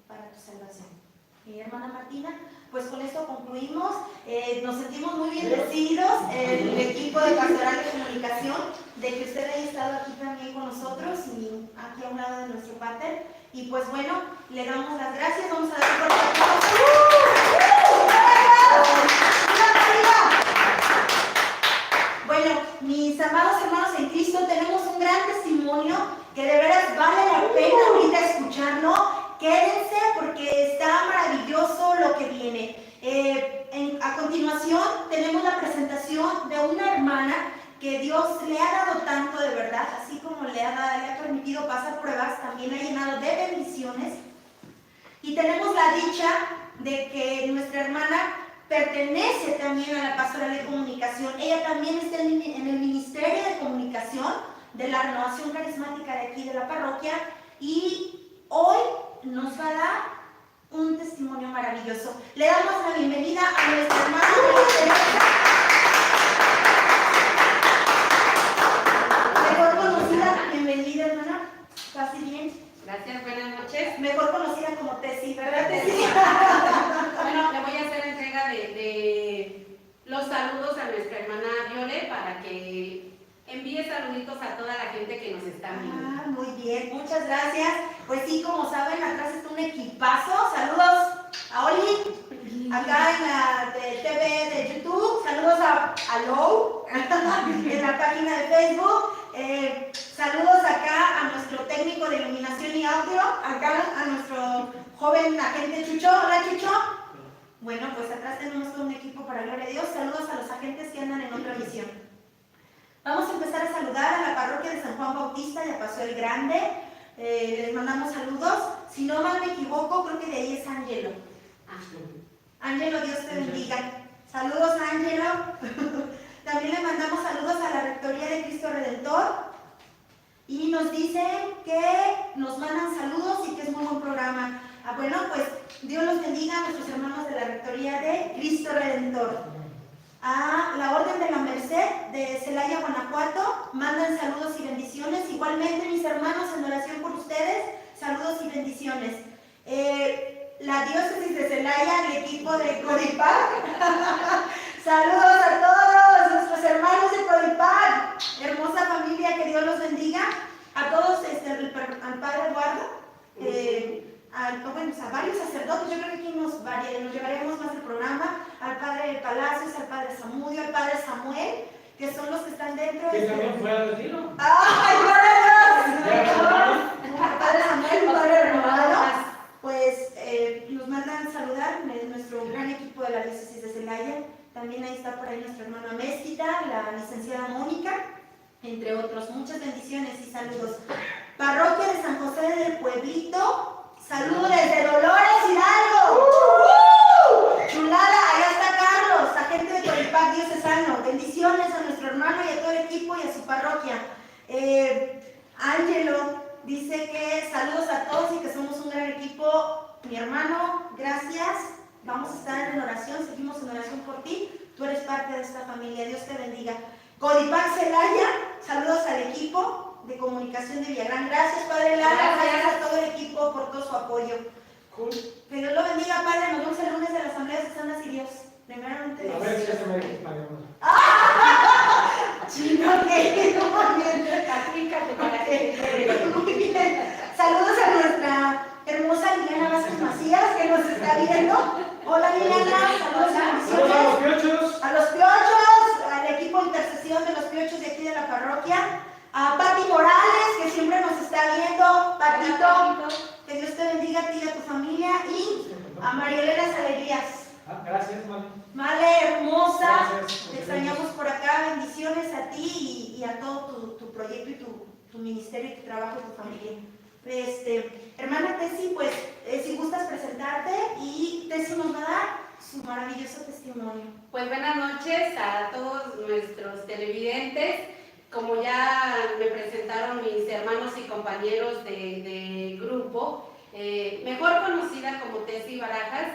para tu salvación. Hermana Martina, pues con esto concluimos. Nos sentimos muy bendecidos, el equipo de Pastoral de Comunicación, de que usted haya estado aquí también con nosotros y aquí a un lado de nuestro pater. Y pues bueno, le damos las gracias. Vamos a dar un fuerte aplauso. porque está maravilloso lo que viene. A continuación tenemos la presentación de una hermana que Dios le ha dado tanto de verdad, así como le ha permitido pasar pruebas, también ha llenado de bendiciones. Y tenemos la dicha de que nuestra hermana pertenece también a la pastoral de comunicación. Ella también está en el Ministerio de Comunicación de la Renovación Carismática de aquí de la parroquia, y hoy nos va a dar un testimonio maravilloso. Le damos la bienvenida a nuestra hermana Teresa, mejor conocida, bienvenida hermana, pase bien. Gracias, buenas noches. Mejor conocida como Tessy, ¿verdad Tessy? Bueno, le voy a hacer entrega de los saludos a nuestra hermana Viole para que envíe saluditos a toda la gente que nos está viendo. Muy bien, muchas gracias. Pues sí, como saben, atrás está un equipazo. Saludos a Oli, acá en la TV de YouTube. Saludos a Lou, en la página de Facebook. Saludos acá a nuestro técnico de iluminación y audio, acá a nuestro joven agente Chucho. Hola Chucho. Bueno, pues atrás tenemos todo un equipo para gloria a Dios. Saludos a los agentes que andan en otra misión. Vamos a empezar a saludar a la parroquia de San Juan Bautista y a Paso el Grande. Les mandamos saludos. Si no mal me equivoco, creo que de ahí es Ángelo. Ángelo, Dios te bendiga. Saludos a Ángelo. También le mandamos saludos a la Rectoría de Cristo Redentor. Y nos dicen que nos mandan saludos y que es muy buen programa. Bueno, pues Dios los bendiga a nuestros hermanos de la Rectoría de Cristo Redentor. A la Orden de la Merced de Celaya, Guanajuato, mandan saludos y bendiciones. Igualmente, mis hermanos, en oración por ustedes, saludos y bendiciones. La diócesis de Celaya, el equipo de Codipac, saludos a todos nuestros hermanos de Codipac, hermosa familia, que Dios los bendiga. A todos, al Padre Eduardo, a varios sacerdotes, yo creo que aquí nos llevaremos más el programa, al Padre Palacios, al Padre Samudio, al Padre Samuel, que son los que están dentro. Que también fue al retiro. ¡Ay, gloria a Dios! Al Padre Samuel, un Padre renovado, pues nos mandan saludar nuestro gran equipo de la diócesis de Celaya. También ahí está por ahí nuestra hermana Mésquita, la licenciada Mónica, entre otros. Muchas bendiciones y saludos. Parroquia de San José del Pueblito. Saludos desde Dolores Hidalgo. Chulada, allá está Carlos, agente de Codipac diocesano. Bendiciones a nuestro hermano y a todo el equipo y a su parroquia. Ángelo dice que saludos a todos y que somos un gran equipo. Mi hermano, gracias. Vamos a estar en oración, seguimos en oración por ti. Tú eres parte de esta familia, Dios te bendiga. Codipac Celaya, saludos al equipo de comunicación de Villagrán. Gracias, Padre Lara, gracias a todo el equipo por todo su apoyo. Cool. Que Dios lo bendiga, Padre. Nos vemos el lunes de la Asamblea de Sanas y Dios. Primeramente Dios. A ver si ya se me dispararon. Chino, que muy bien. Saludos a nuestra hermosa Liliana Vázquez Macías, que nos está viendo. Hola Liliana, saludos a Saludos a los bendiciones. piochos. A los piochos, al equipo de intercesión de los piochos de aquí de la parroquia. A Pati Morales, que siempre nos está viendo. Patito, que Dios te bendiga a ti y a tu familia. Y a María Elena Alegrías. Gracias, Mali. Vale, hermosa. Gracias. Te extrañamos por acá. Bendiciones a ti y a todo tu proyecto y tu ministerio y tu trabajo y tu familia. Hermana Tessy, pues si gustas presentarte, y Tessy nos va a dar su maravilloso testimonio. Pues buenas noches a todos nuestros televidentes. Como ya me presentaron mis hermanos y compañeros de grupo, mejor conocida como Tessy Barajas,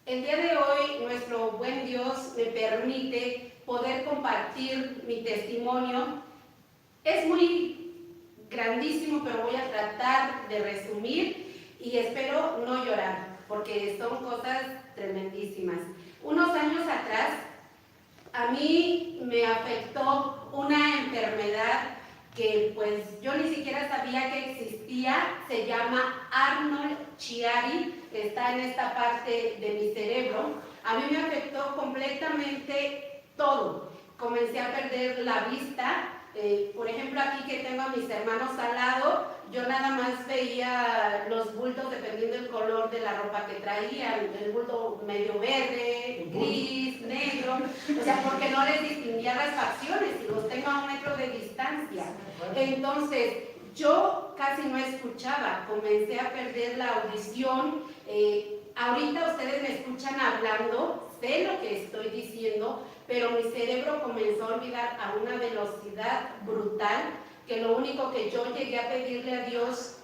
el día de hoy nuestro buen Dios me permite poder compartir mi testimonio. Es muy grandísimo, pero voy a tratar de resumir y espero no llorar, porque son cosas tremendísimas. Unos años atrás, a mí me afectó una enfermedad que pues yo ni siquiera sabía que existía. Se llama Arnold Chiari, está en esta parte de mi cerebro. A mí me afectó completamente todo. Comencé a perder la vista, Por ejemplo, aquí que tengo a mis hermanos al lado, yo nada más veía los bultos dependiendo del color de la ropa que traían, el bulto medio verde, gris, negro, o sea, porque no les distinguía las facciones y los tengo a 1 metro de distancia. Entonces, yo casi no escuchaba, comencé a perder la audición. Ahorita ustedes me escuchan hablando, sé lo que estoy diciendo, pero mi cerebro comenzó a olvidar a una velocidad brutal, que lo único que yo llegué a pedirle a Dios,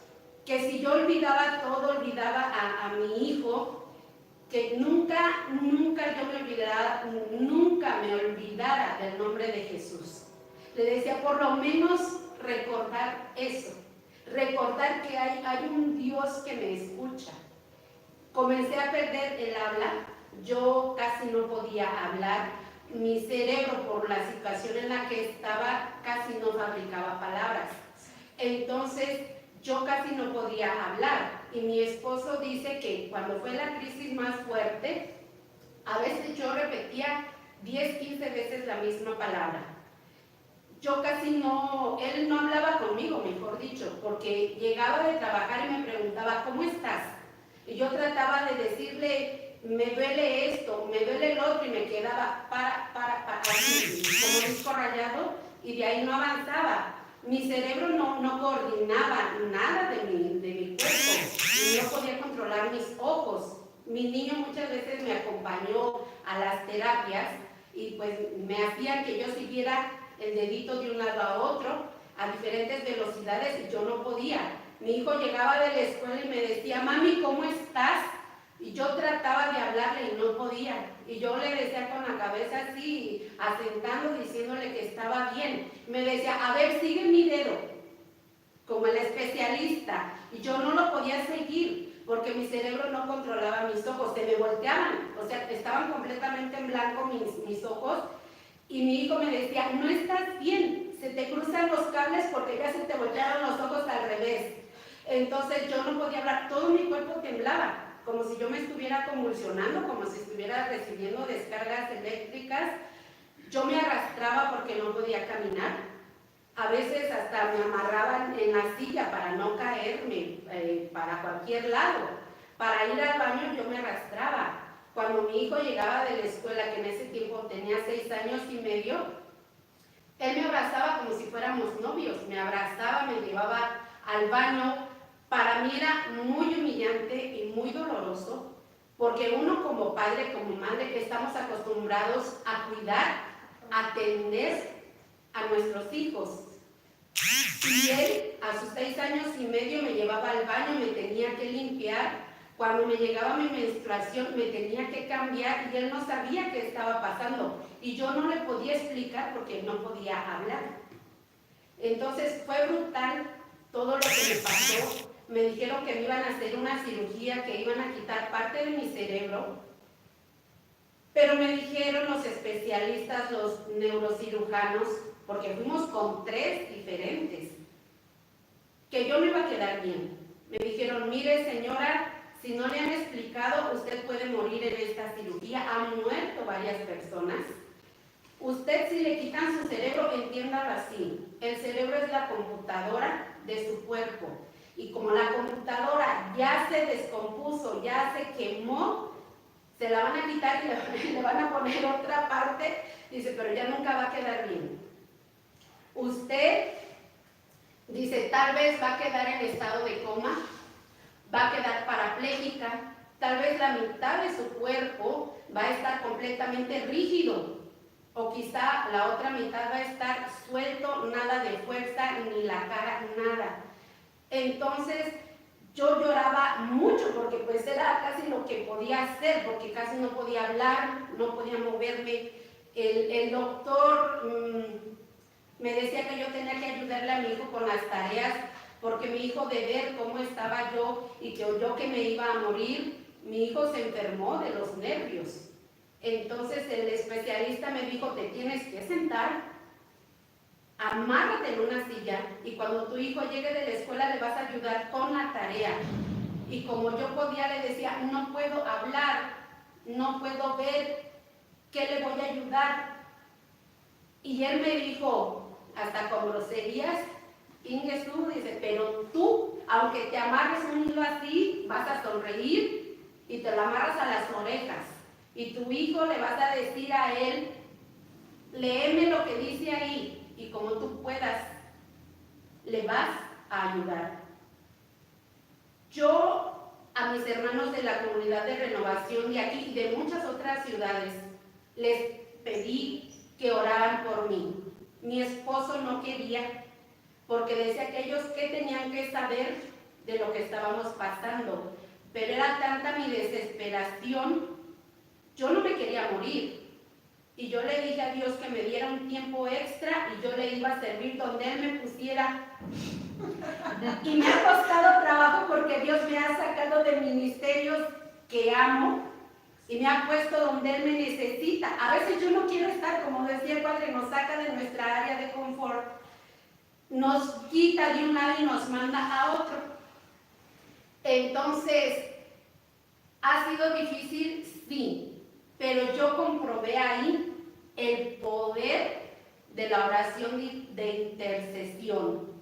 que si yo olvidaba todo, olvidaba a mi hijo, que nunca me olvidara del nombre de Jesús. Le decía, por lo menos recordar eso, recordar que hay un Dios que me escucha. Comencé a perder el habla, yo casi no podía hablar. Mi cerebro, por la situación en la que estaba, casi no fabricaba palabras. Entonces, yo casi no podía hablar. Y mi esposo dice que cuando fue la crisis más fuerte, a veces yo repetía 10, 15 veces la misma palabra. Yo casi no, él no hablaba conmigo, mejor dicho, porque llegaba de trabajar y me preguntaba, ¿cómo estás? Y yo trataba de decirle, me duele esto, me duele el otro, y me quedaba así, como disco rayado, y de ahí no avanzaba. Mi cerebro no coordinaba nada de mi cuerpo, y no podía controlar mis ojos. Mi niño muchas veces me acompañó a las terapias, y pues me hacían que yo siguiera el dedito de un lado a otro, a diferentes velocidades, y yo no podía. Mi hijo llegaba de la escuela y me decía, mami, ¿cómo estás? Y yo trataba de hablarle y no podía. Y yo le decía con la cabeza así, asentando, diciéndole que estaba bien. Me decía, a ver, sigue mi dedo, como el especialista. Y yo no lo podía seguir, porque mi cerebro no controlaba mis ojos, se me volteaban. O sea, estaban completamente en blanco mis ojos. Y mi hijo me decía, no estás bien, se te cruzan los cables porque ya se te voltearon los ojos al revés. Entonces yo no podía hablar, todo mi cuerpo temblaba, como si yo me estuviera convulsionando, como si estuviera recibiendo descargas eléctricas. Yo me arrastraba porque no podía caminar. A veces hasta me amarraban en la silla para no caerme para cualquier lado. Para ir al baño yo me arrastraba. Cuando mi hijo llegaba de la escuela, que en ese tiempo tenía 6 años y medio, él me abrazaba como si fuéramos novios. Me abrazaba, me llevaba al baño. Para mí era muy humillante y muy doloroso, porque uno como padre, como madre, estamos acostumbrados a cuidar, a atender a nuestros hijos. Y él, a sus 6 años y medio, me llevaba al baño, me tenía que limpiar. Cuando me llegaba mi menstruación, me tenía que cambiar, y él no sabía qué estaba pasando. Y yo no le podía explicar porque no podía hablar. Entonces fue brutal todo lo que me pasó. Me dijeron que me iban a hacer una cirugía, que iban a quitar parte de mi cerebro. Pero me dijeron los especialistas, los neurocirujanos, porque fuimos con 3 diferentes, que yo me iba a quedar bien. Me dijeron, mire señora, si no le han explicado, usted puede morir en esta cirugía. Han muerto varias personas. Usted, si le quitan su cerebro, entiéndalo así. El cerebro es la computadora de su cuerpo. Y como la computadora ya se descompuso, ya se quemó, se la van a quitar y le van a poner otra parte. Dice, pero ya nunca va a quedar bien. Usted, dice, tal vez va a quedar en estado de coma, va a quedar parapléjica, tal vez la mitad de su cuerpo va a estar completamente rígido, o quizá la otra mitad va a estar suelto, nada de fuerza, ni la cara, nada. Entonces yo lloraba mucho porque pues era casi lo que podía hacer, porque casi no podía hablar, no podía moverme. El doctor me decía que yo tenía que ayudarle a mi hijo con las tareas, porque mi hijo, de ver cómo estaba yo y que oyó que me iba a morir, mi hijo se enfermó de los nervios. Entonces el especialista me dijo, te tienes que sentar, amárrate en una silla, y cuando tu hijo llegue de la escuela le vas a ayudar con la tarea. Y como yo podía, le decía, no puedo hablar, no puedo ver, ¿qué le voy a ayudar? Y él me dijo, hasta con groserías. Inge estuvo, dice, pero tú, aunque te amarres un hilo así, vas a sonreír y te lo amarras a las orejas. Y tu hijo le vas a decir a él, léeme lo que dice ahí, y como tú puedas, le vas a ayudar. Yo a mis hermanos de la comunidad de renovación de aquí y de muchas otras ciudades les pedí que oraran por mí. Mi esposo no quería, porque decía que ellos qué tenían que saber de lo que estábamos pasando, pero era tanta mi desesperación, yo no me quería morir, y yo le dije a Dios que me diera un tiempo extra y yo le iba a servir donde Él me pusiera. Y me ha costado trabajo porque Dios me ha sacado de ministerios que amo y me ha puesto donde Él me necesita. A veces yo no quiero estar, como decía el Padre, nos saca de nuestra área de confort, nos quita de un lado y nos manda a otro. Entonces, ¿ha sido difícil? Sí, pero yo comprobé ahí el poder de la oración de intercesión.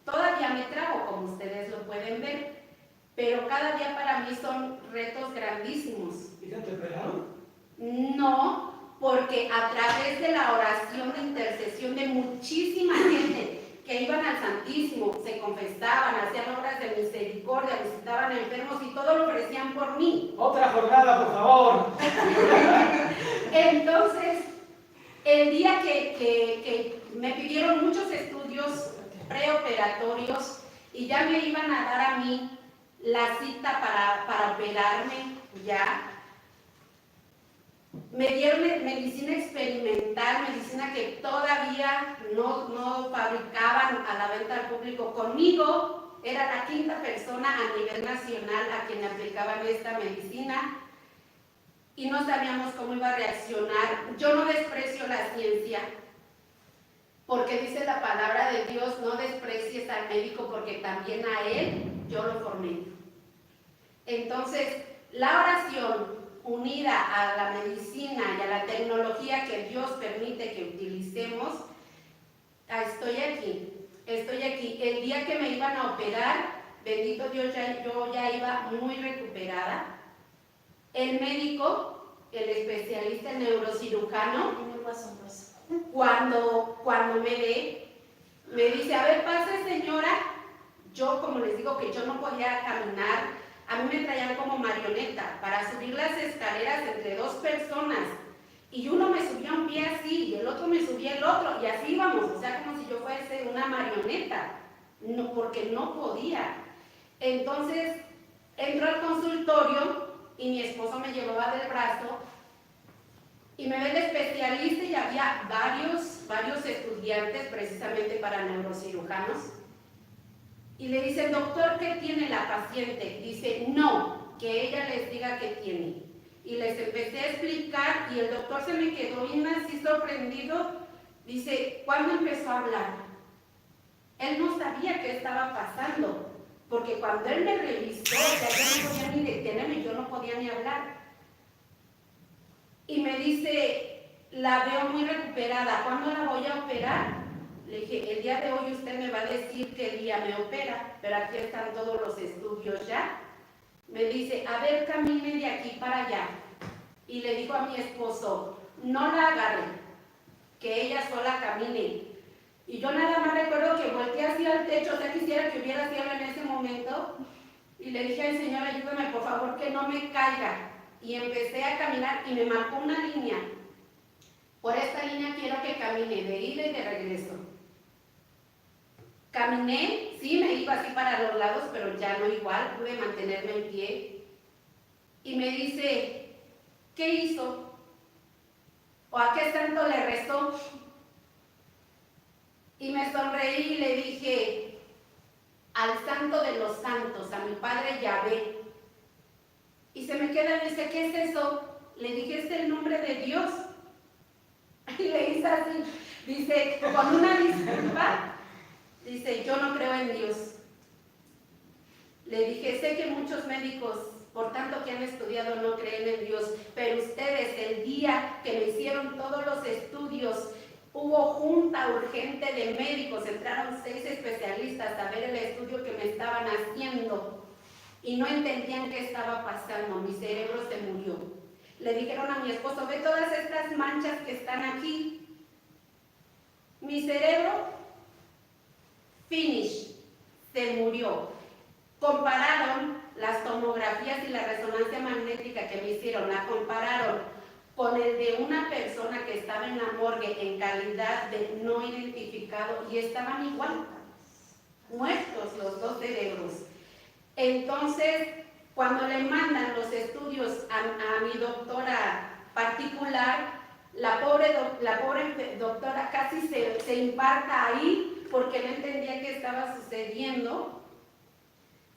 Todavía me trago, como ustedes lo pueden ver, pero cada día para mí son retos grandísimos. ¿Y ya te operaron? No, porque a través de la oración de intercesión de muchísima gente que iban al Santísimo, se confesaban, hacían obras de misericordia, visitaban enfermos y todo lo ofrecían por mí. Otra jornada, por favor. Entonces, el día que me pidieron muchos estudios preoperatorios y ya me iban a dar a mí la cita para operarme ya, me dieron medicina experimental, medicina que todavía no fabricaban a la venta al público. Conmigo era la quinta persona a nivel nacional a quien aplicaban esta medicina y no sabíamos cómo iba a reaccionar. Yo no desprecio la ciencia, porque dice la palabra de Dios, no desprecies al médico porque también a él yo lo formé. Entonces, la oración unida a la medicina y a la tecnología que Dios permite que utilicemos, estoy aquí. El día que me iban a operar, bendito Dios, yo ya iba muy recuperada. El médico, el especialista en neurocirujano, cuando me ve, me dice, a ver, pase señora. Yo, como les digo que yo no podía caminar, a mí me traían como marioneta para subir las escaleras entre dos personas y uno me subía un pie así y el otro me subía el otro y así íbamos, o sea, como si yo fuese una marioneta, no, porque no podía. Entonces entro al consultorio y mi esposo me llevaba del brazo y me ve el especialista y había varios estudiantes precisamente para neurocirujanos. Y le dice, doctor, ¿qué tiene la paciente? Dice, no, que ella les diga qué tiene. Y les empecé a explicar y el doctor se me quedó bien así sorprendido. Dice, ¿cuándo empezó a hablar? Él no sabía qué estaba pasando, porque cuando él me revisó, ya yo no podía ni detenerme, yo no podía ni hablar. Y me dice, la veo muy recuperada, ¿cuándo la voy a operar? Le dije, el día de hoy usted me va a decir qué día me opera, pero aquí están todos los estudios ya. Me dice, a ver, camine de aquí para allá. Y le dijo a mi esposo, no la agarre, que ella sola camine. Y yo nada más recuerdo que volteé hacia el techo, o sea, quisiera que hubiera cielo en ese momento. Y le dije al Señor, ayúdame por favor que no me caiga. Y empecé a caminar y me marcó una línea. Por esta línea quiero que camine de ida y de regreso. Caminé, sí, me iba así para los lados, pero ya no igual, pude mantenerme en pie. Y me dice, ¿qué hizo? ¿O a qué santo le rezó? Y me sonreí y le dije, al santo de los santos, a mi padre Yahvé. Y se me queda y dice, ¿qué es eso? Le dije, es el nombre de Dios. Y le hice así, dice, con una disculpa. Dice, yo no creo en Dios. Le dije, sé que muchos médicos, por tanto que han estudiado, no creen en Dios, pero ustedes el día que me hicieron todos los estudios Hubo junta urgente de médicos, entraron 6 especialistas a ver el estudio que me estaban haciendo y no entendían qué estaba pasando, mi cerebro se murió. Le dijeron a mi esposo, ve todas estas manchas que están aquí. Mi cerebro, finish, se murió. Compararon las tomografías y la resonancia magnética que me hicieron, la compararon con el de una persona que estaba en la morgue en calidad de no identificado y estaban igual, muertos los 2 cerebros. Entonces, cuando le mandan los estudios a mi doctora particular, la pobre doctora casi se infarta ahí porque no entendía qué estaba sucediendo.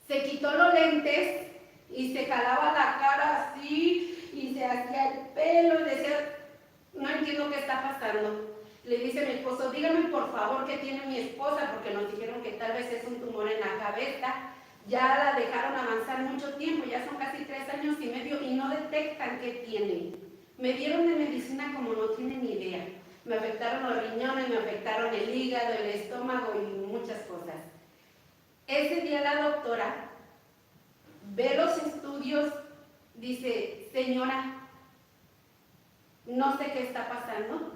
Se quitó los lentes y se jalaba la cara así y se hacía el pelo y decía, no entiendo qué está pasando. Le dice a mi esposo, dígame por favor qué tiene mi esposa, porque nos dijeron que tal vez es un tumor en la cabeza. Ya la dejaron avanzar mucho tiempo, ya son casi 3 años y medio y no detectan qué tiene. Me dieron de medicina como no tienen ni idea. Me afectaron los riñones, me afectaron el hígado, el estómago y muchas cosas. Ese día la doctora ve los estudios, dice, señora, no sé qué está pasando,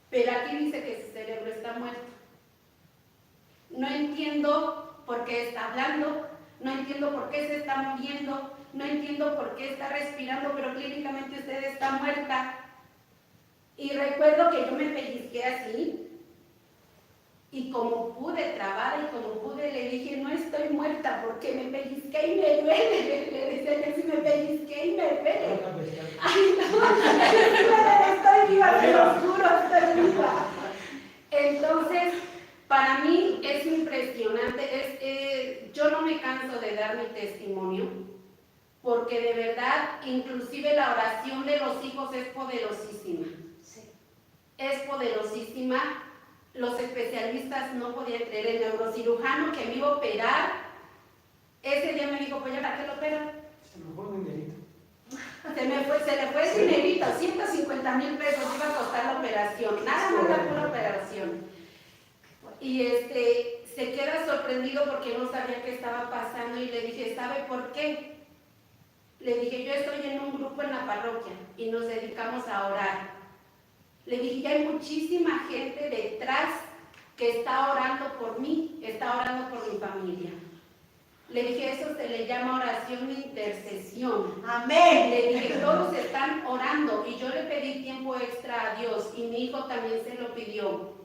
pero aquí dice que su cerebro está muerto. No entiendo por qué está hablando, no entiendo por qué se está moviendo, no entiendo por qué está respirando, pero clínicamente usted está muerta. Y recuerdo que yo me pellizqué así, y como pude trabar y como pude le dije, no estoy muerta porque me pellizqué y me duele. Le decía que si me pellizqué y me duele. Ay, no, estoy viva, te lo juro, estoy viva. Entonces, para mí es impresionante, yo no me canso de dar mi testimonio, porque de verdad, inclusive la oración de los hijos es poderosísima. Sí. Es poderosísima. Los especialistas no podían creer, el neurocirujano que me iba a operar, ese día me dijo, pues ya, ¿para qué lo operan? Se me fue un dinerito. Se le fue el dinerito, 150,000 pesos iba a costar la operación, nada más la pura operación. Y se queda sorprendido porque no sabía qué estaba pasando y le dije, ¿sabe por qué? Le dije, yo estoy en un grupo en la parroquia y nos dedicamos a orar. Le dije, ya hay muchísima gente detrás que está orando por mí, está orando por mi familia. Le dije, eso se le llama oración de intercesión. Amén. Le dije, todos están orando y yo le pedí tiempo extra a Dios y mi hijo también se lo pidió.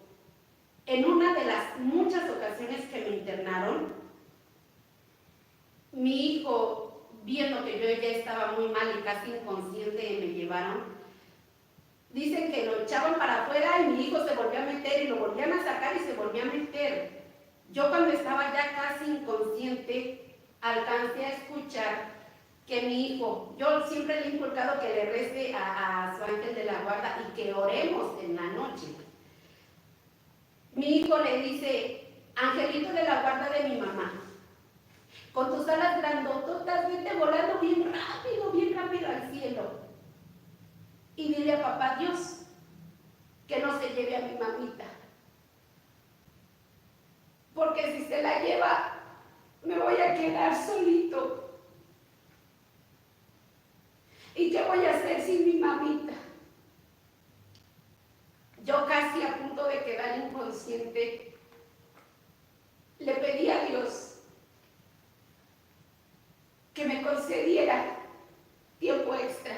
En una de las muchas ocasiones que me internaron, mi hijo, viendo que yo ya estaba muy mal y casi inconsciente, me llevaron. Dicen que lo echaban para afuera y mi hijo se volvió a meter y lo volvían a sacar y se volvió a meter. Yo cuando estaba ya casi inconsciente, alcancé a escuchar que mi hijo, yo siempre le he inculcado que le rece a su ángel de la guarda y que oremos en la noche. Mi hijo le dice, angelito de la guarda de mi mamá, con tus alas grandototas, vete volando bien rápido al cielo. Y dile a papá Dios que no se lleve a mi mamita. Porque si se la lleva, me voy a quedar solito. ¿Y qué voy a hacer sin mi mamita? Yo casi a punto de quedar inconsciente, le pedí a Dios que me concediera tiempo extra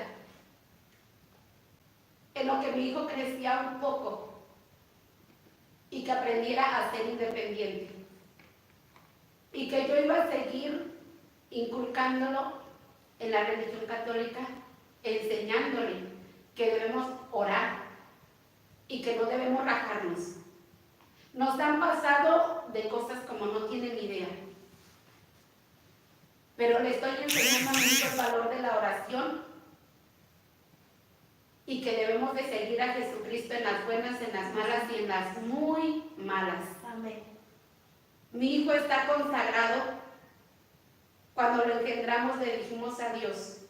en lo que mi hijo crecía un poco y que aprendiera a ser independiente y que yo iba a seguir inculcándolo en la religión católica, enseñándole que debemos orar y que no debemos rajarnos. Nos han pasado de cosas como no tienen idea, pero le estoy enseñando a mi hijo el valor de la oración y que debemos de seguir a Jesucristo en las buenas, en las malas y en las muy malas. Amén. Mi hijo está consagrado. Cuando lo engendramos le dijimos a Dios,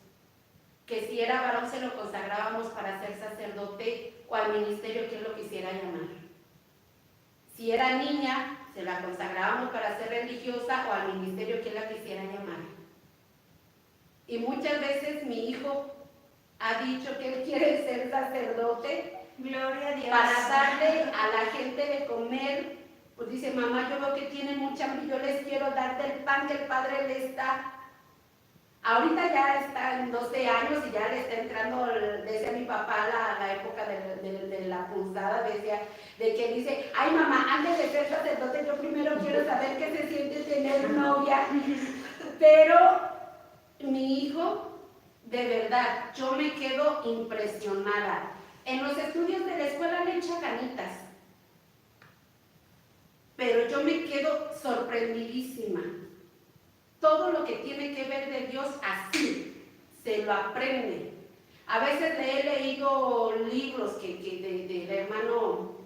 que si era varón se lo consagrábamos para ser sacerdote o al ministerio que él lo quisiera llamar. Si era niña, se la consagrábamos para ser religiosa o al ministerio que él la quisiera llamar. Y muchas veces mi hijo ha dicho que él quiere ser sacerdote. Gloria a Dios. Para darle a la gente de comer. Pues dice, mamá, yo veo que tienen mucha hambre, yo les quiero dar del pan que el Padre les da. Ahorita ya está en 12 años y ya le está entrando, decía mi papá, la época de la punzada, decía, de que dice, ay mamá, antes de ser sacerdote yo primero quiero saber qué se siente tener novia. Pero mi hijo, de verdad, yo me quedo impresionada. En los estudios de la escuela le echa ganitas, pero yo me quedo sorprendidísima. Todo lo que tiene que ver de Dios así, se lo aprende. A veces le he leído libros del hermano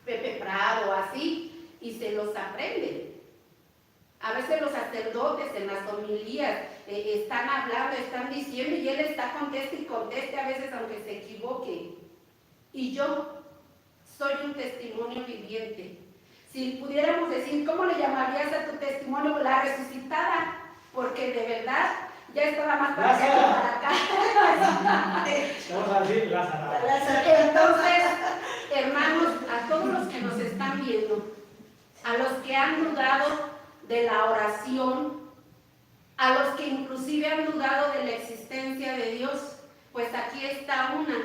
Pepe Prado, así, y se los aprende. A veces los sacerdotes en las homilías están hablando, están diciendo, y él está conteste y conteste, a veces aunque se equivoque. Y yo soy un testimonio viviente. Si pudiéramos decir, ¿cómo le llamarías a tu testimonio? La resucitada, porque de verdad ya estaba más para allá que para acá. Vamos a decir Lázaro. Entonces, hermanos, a todos los que nos están viendo, a los que han dudado de la oración, a los que inclusive han dudado de la existencia de Dios, pues aquí está una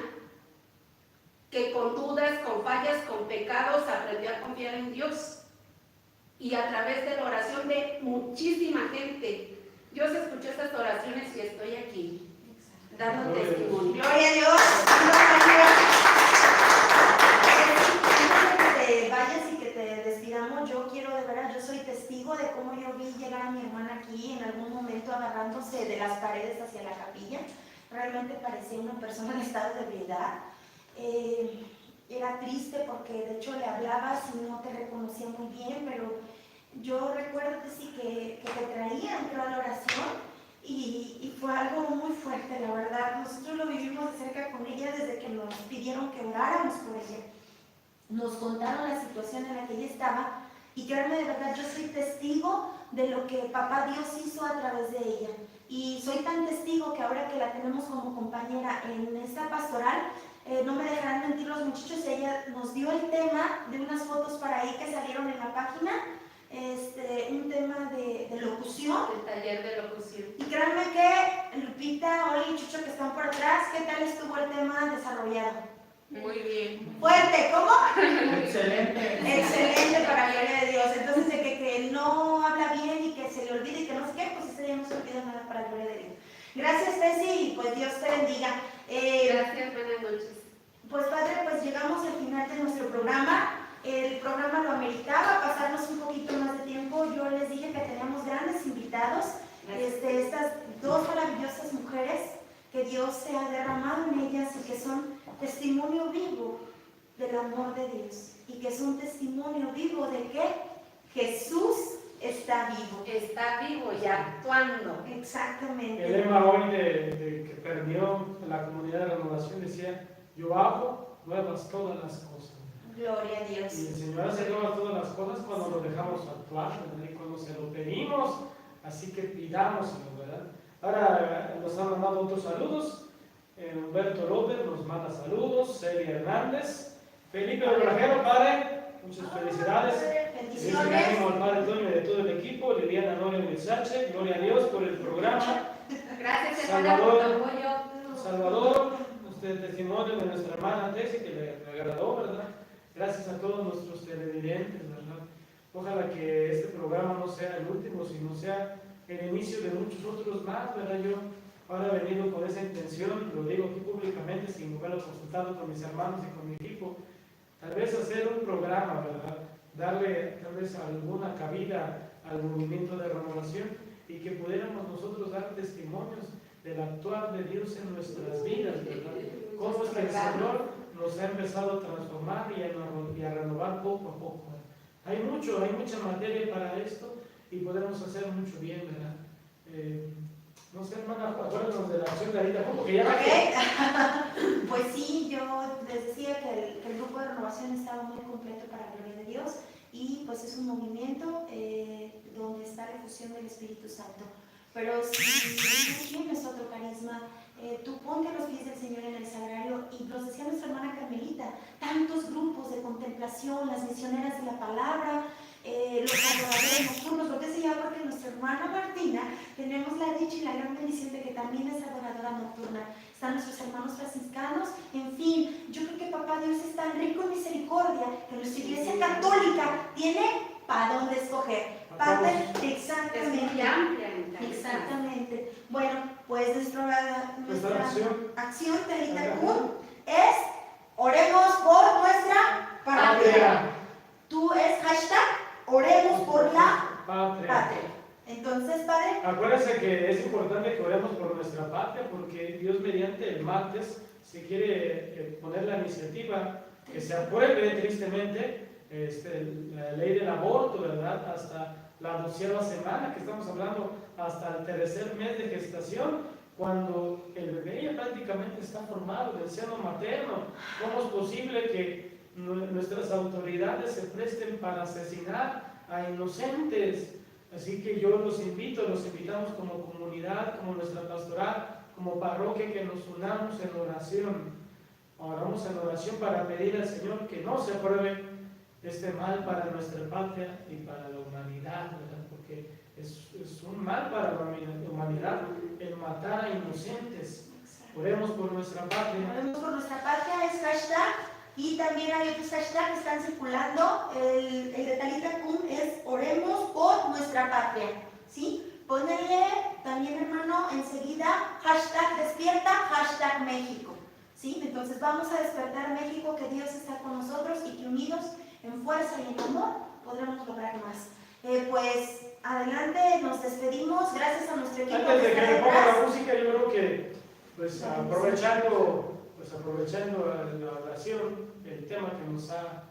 que con dudas, con fallas, con pecados aprendió a confiar en Dios, y a través de la oración de muchísima gente Dios escuchó estas oraciones y estoy aquí dando testimonio. Gloria a Dios. Gloria a Dios. Antes de que te vayas y que te despidamos, yo quiero de verdad, yo soy testigo de cómo yo vi llegar a mi hermana aquí en algún momento agarrándose de las paredes hacia la capilla. Realmente parecía una persona en estado de ebriedad. Era triste porque de hecho le hablabas y no te reconocía muy bien, pero yo recuerdo que sí que te traía dentro de la oración y fue algo muy fuerte, la verdad. Nosotros lo vivimos de cerca con ella desde que nos pidieron que oráramos por ella. Nos contaron la situación en la que ella estaba y créanme, de verdad, yo soy testigo de lo que Papá Dios hizo a través de ella. Y soy tan testigo que ahora que la tenemos como compañera en esta pastoral, no me dejarán mentir los muchachos, ella nos dio el tema de unas fotos para ahí que salieron en la página, un tema de locución. El taller de locución. Y créanme que Lupita, Oli y Chucho que están por atrás, ¿qué tal estuvo el tema desarrollado? Muy bien. Fuerte, ¿cómo? Excelente. Excelente, para gloria de Dios. Entonces, de que no habla bien y que se le olvide y que no sé qué, pues ese día no se olvida nada, para gloria de Dios. Gracias, Tessy, y pues Dios te bendiga. Gracias, buenas noches. Pues Padre, pues llegamos al final de nuestro programa. El programa lo ameritaba, pasarnos un poquito más de tiempo. Yo les dije que teníamos grandes invitados, estas dos maravillosas mujeres que Dios se ha derramado en ellas y que son testimonio vivo del amor de Dios y que es un testimonio vivo de que Jesús está vivo. Está vivo y actuando. Exactamente. El lema hoy de que perdió la comunidad de renovación decía, yo hago nuevas todas las cosas. Gloria a Dios. Y el Señor hace nuevas todas las cosas cuando lo dejamos actuar, ¿verdad? Y cuando se lo pedimos, así que pidámoslo, ¿verdad? Ahora nos han mandado otros saludos. Humberto López nos manda saludos, Celia Hernández, Felipe Obrajero, padre, muchas felicidades. Dice ánimo al padre Antonio y de todo el equipo, Liliana Noria Mensache, gloria a Dios por el programa. Gracias, hermana, por tu apoyo. Salvador, usted testimonio de nuestra hermana Tessy que le agradó, ¿verdad? Gracias a todos nuestros televidentes, ¿verdad? Ojalá que este programa no sea el último, sino sea el inicio de muchos otros más, ¿verdad? Yo ahora he venido con esa intención, lo digo aquí públicamente sin haberlo consultado con mis hermanos y con mi equipo, tal vez hacer un programa, ¿verdad? Darle tal vez alguna cabida al movimiento de renovación y que pudiéramos nosotros dar testimonios del actuar de Dios en nuestras vidas, ¿verdad? Cómo es que el Señor nos ha empezado a transformar y a renovar poco a poco. Hay mucha materia para esto y podemos hacer mucho bien, ¿verdad? No sé, hermana, acuérdanos de la acción de ahorita, porque ya no Ok. Pues sí, yo les decía que el grupo de renovación estaba muy completo para la gloria de Dios y pues es un movimiento donde está la efusión del Espíritu Santo. Pero si tú tienes otro carisma, tú ponte a los pies del Señor en el sagrario y nos decía nuestra hermana Carmelita, tantos grupos de contemplación, las misioneras de la palabra, los adoradores nocturnos, lo que se llama, porque nuestra hermana Martina tenemos la dicha y la gran bendición de que también es adoradora nocturna. Están nuestros hermanos franciscanos, en fin, yo creo que Papá Dios es tan rico en misericordia que nuestra Iglesia Católica tiene para dónde escoger. Padre, Es muy exactamente. amplia. Exactamente. Bueno, pues nuestra acción Talita Kum es oremos por nuestra patria. Tú es hashtag oremos por la patria. Entonces, Padre, acuérdense que es importante que oremos por nuestra patria porque Dios mediante el martes se quiere poner la iniciativa que se apruebe tristemente la ley del aborto, ¿verdad? Hasta la 12ª semana, que estamos hablando hasta el tercer mes de gestación, cuando el bebé ya prácticamente está formado del seno materno. ¿Cómo es posible que nuestras autoridades se presten para asesinar a inocentes? Así que yo los invitamos como comunidad, como nuestra pastoral, como parroquia, que nos unamos en oración. Oramos en oración para pedir al Señor que no se apruebe este mal para nuestra patria y para la humanidad, ¿verdad? Porque es un mal para la humanidad el matar a inocentes. Oremos por nuestra patria. oremos por nuestra patria es hashtag y también hay otros hashtags que están circulando. El de Talita Kum es oremos por nuestra patria. ¿Sí? Pónganle también, hermano, enseguida hashtag despierta, hashtag México. ¿Sí? Entonces vamos a despertar a México, que Dios está con nosotros y que unidos en fuerza y en amor podremos lograr más. Pues adelante, nos despedimos. Gracias a nuestro equipo. Antes de que está me ponga detrás. la música, yo creo que pues aprovechando la oración, el tema que nos ha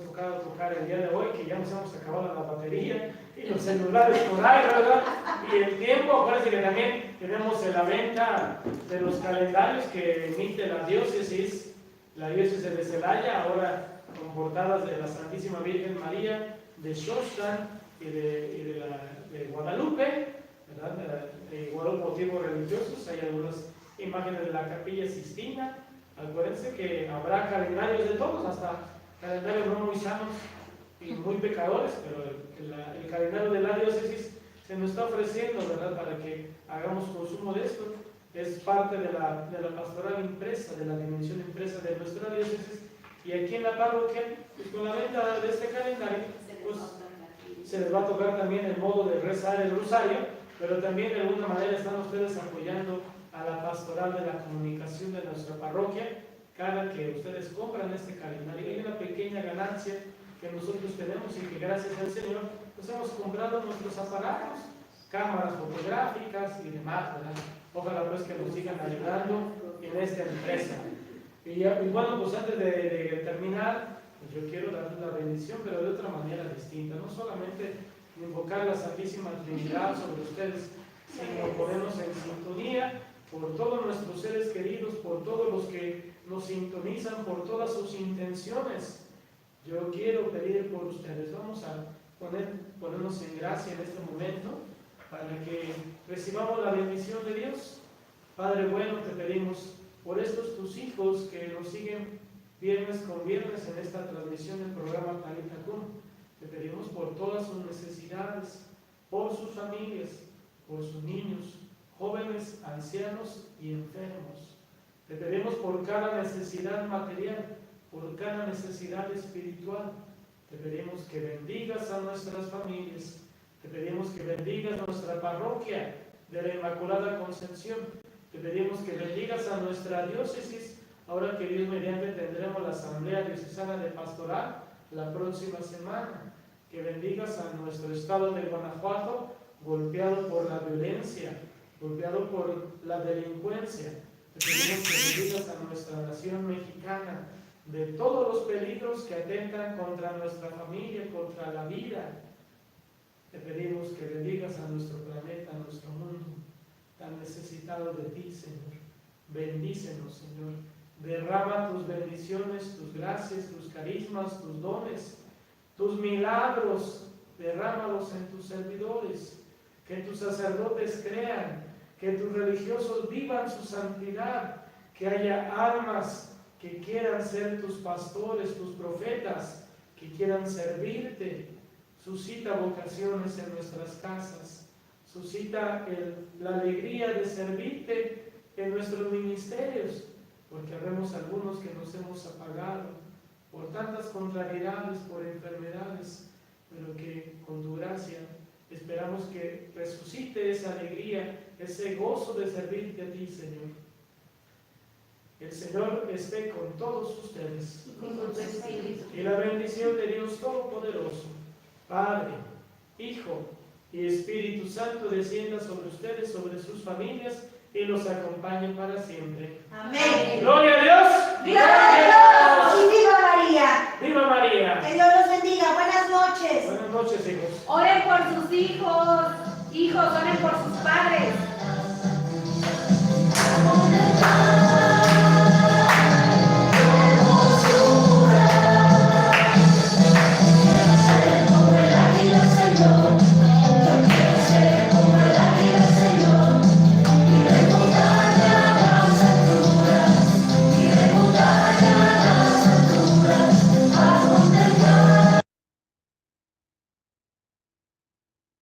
tocado tocar el día de hoy, que ya nos hemos acabado la batería y los celulares por ahí, ¿verdad? Y el tiempo, parece que también tenemos en la venta de los calendarios que emite la diócesis de Celaya, ahora con portadas de la Santísima Virgen María, de Xochitl y de Guadalupe, ¿verdad? Igual motivos religiosos, hay algunas imágenes de la Capilla Sistina. Acuérdense que habrá calendarios de todos, hasta calendarios no muy sanos y muy pecadores, pero el calendario de la diócesis se nos está ofreciendo, ¿verdad?, para que hagamos consumo de esto. Es parte de la pastoral impresa, de la dimensión impresa de nuestra diócesis. Y aquí en la parroquia, pues con la venta de este calendario, pues se les va a tocar también el modo de rezar el rosario, pero también de alguna manera están ustedes apoyando a la pastoral de la comunicación de nuestra parroquia. Cada que ustedes compran este calendario hay una pequeña ganancia que nosotros tenemos y que gracias al Señor pues hemos comprado nuestros aparatos, cámaras fotográficas y demás, ¿verdad? Ojalá pues que nos sigan ayudando en esta empresa. Y bueno, pues antes de terminar, pues yo quiero darles la bendición, pero de otra manera distinta. No solamente invocar la Santísima Trinidad sobre ustedes, sino ponernos en sintonía por todos nuestros seres queridos, por todos los que nos sintonizan, por todas sus intenciones. Yo quiero pedir por ustedes, vamos a ponernos en gracia en este momento para que recibamos la bendición de Dios. Padre bueno, te pedimos por estos tus hijos que nos siguen viernes con viernes en esta transmisión del programa Talita Kum. Te pedimos por todas sus necesidades, por sus familias, por sus niños, jóvenes, ancianos y enfermos. Te pedimos por cada necesidad material, por cada necesidad espiritual. Te pedimos que bendigas a nuestras familias. Te pedimos que bendigas a nuestra parroquia de la Inmaculada Concepción. Te pedimos que bendigas a nuestra diócesis, ahora que Dios mediante tendremos la Asamblea Diocesana de Pastoral la próxima semana. Que bendigas a nuestro estado de Guanajuato, golpeado por la violencia, golpeado por la delincuencia. Te pedimos que bendigas a nuestra nación mexicana de todos los peligros que atentan contra nuestra familia, contra la vida. Te pedimos que bendigas a nuestro planeta, a nuestro mundo. tan necesitado de ti, Señor. Bendícenos, Señor. Derrama tus bendiciones, tus gracias, tus carismas, tus dones, tus milagros. Derrámalos en tus servidores. Que tus sacerdotes crean, que tus religiosos vivan su santidad, que haya almas que quieran ser tus pastores, tus profetas, que quieran servirte. Suscita vocaciones en nuestras casas, suscita la alegría de servirte en nuestros ministerios, porque habemos algunos que nos hemos apagado por tantas contrariedades, por enfermedades, pero que con tu gracia esperamos que resucite esa alegría, ese gozo de servirte a ti, Señor. El Señor esté con todos ustedes. Y la bendición de Dios Todopoderoso, Padre, Hijo y Espíritu Santo descienda sobre ustedes, sobre sus familias y los acompañe para siempre. Amén. ¡Gloria a Dios! ¡Viva Dios! ¡Y viva María! ¡Viva María! Que Dios los bendiga. Buenas noches. Buenas noches, hijos. Oren por sus hijos, oren por sus padres.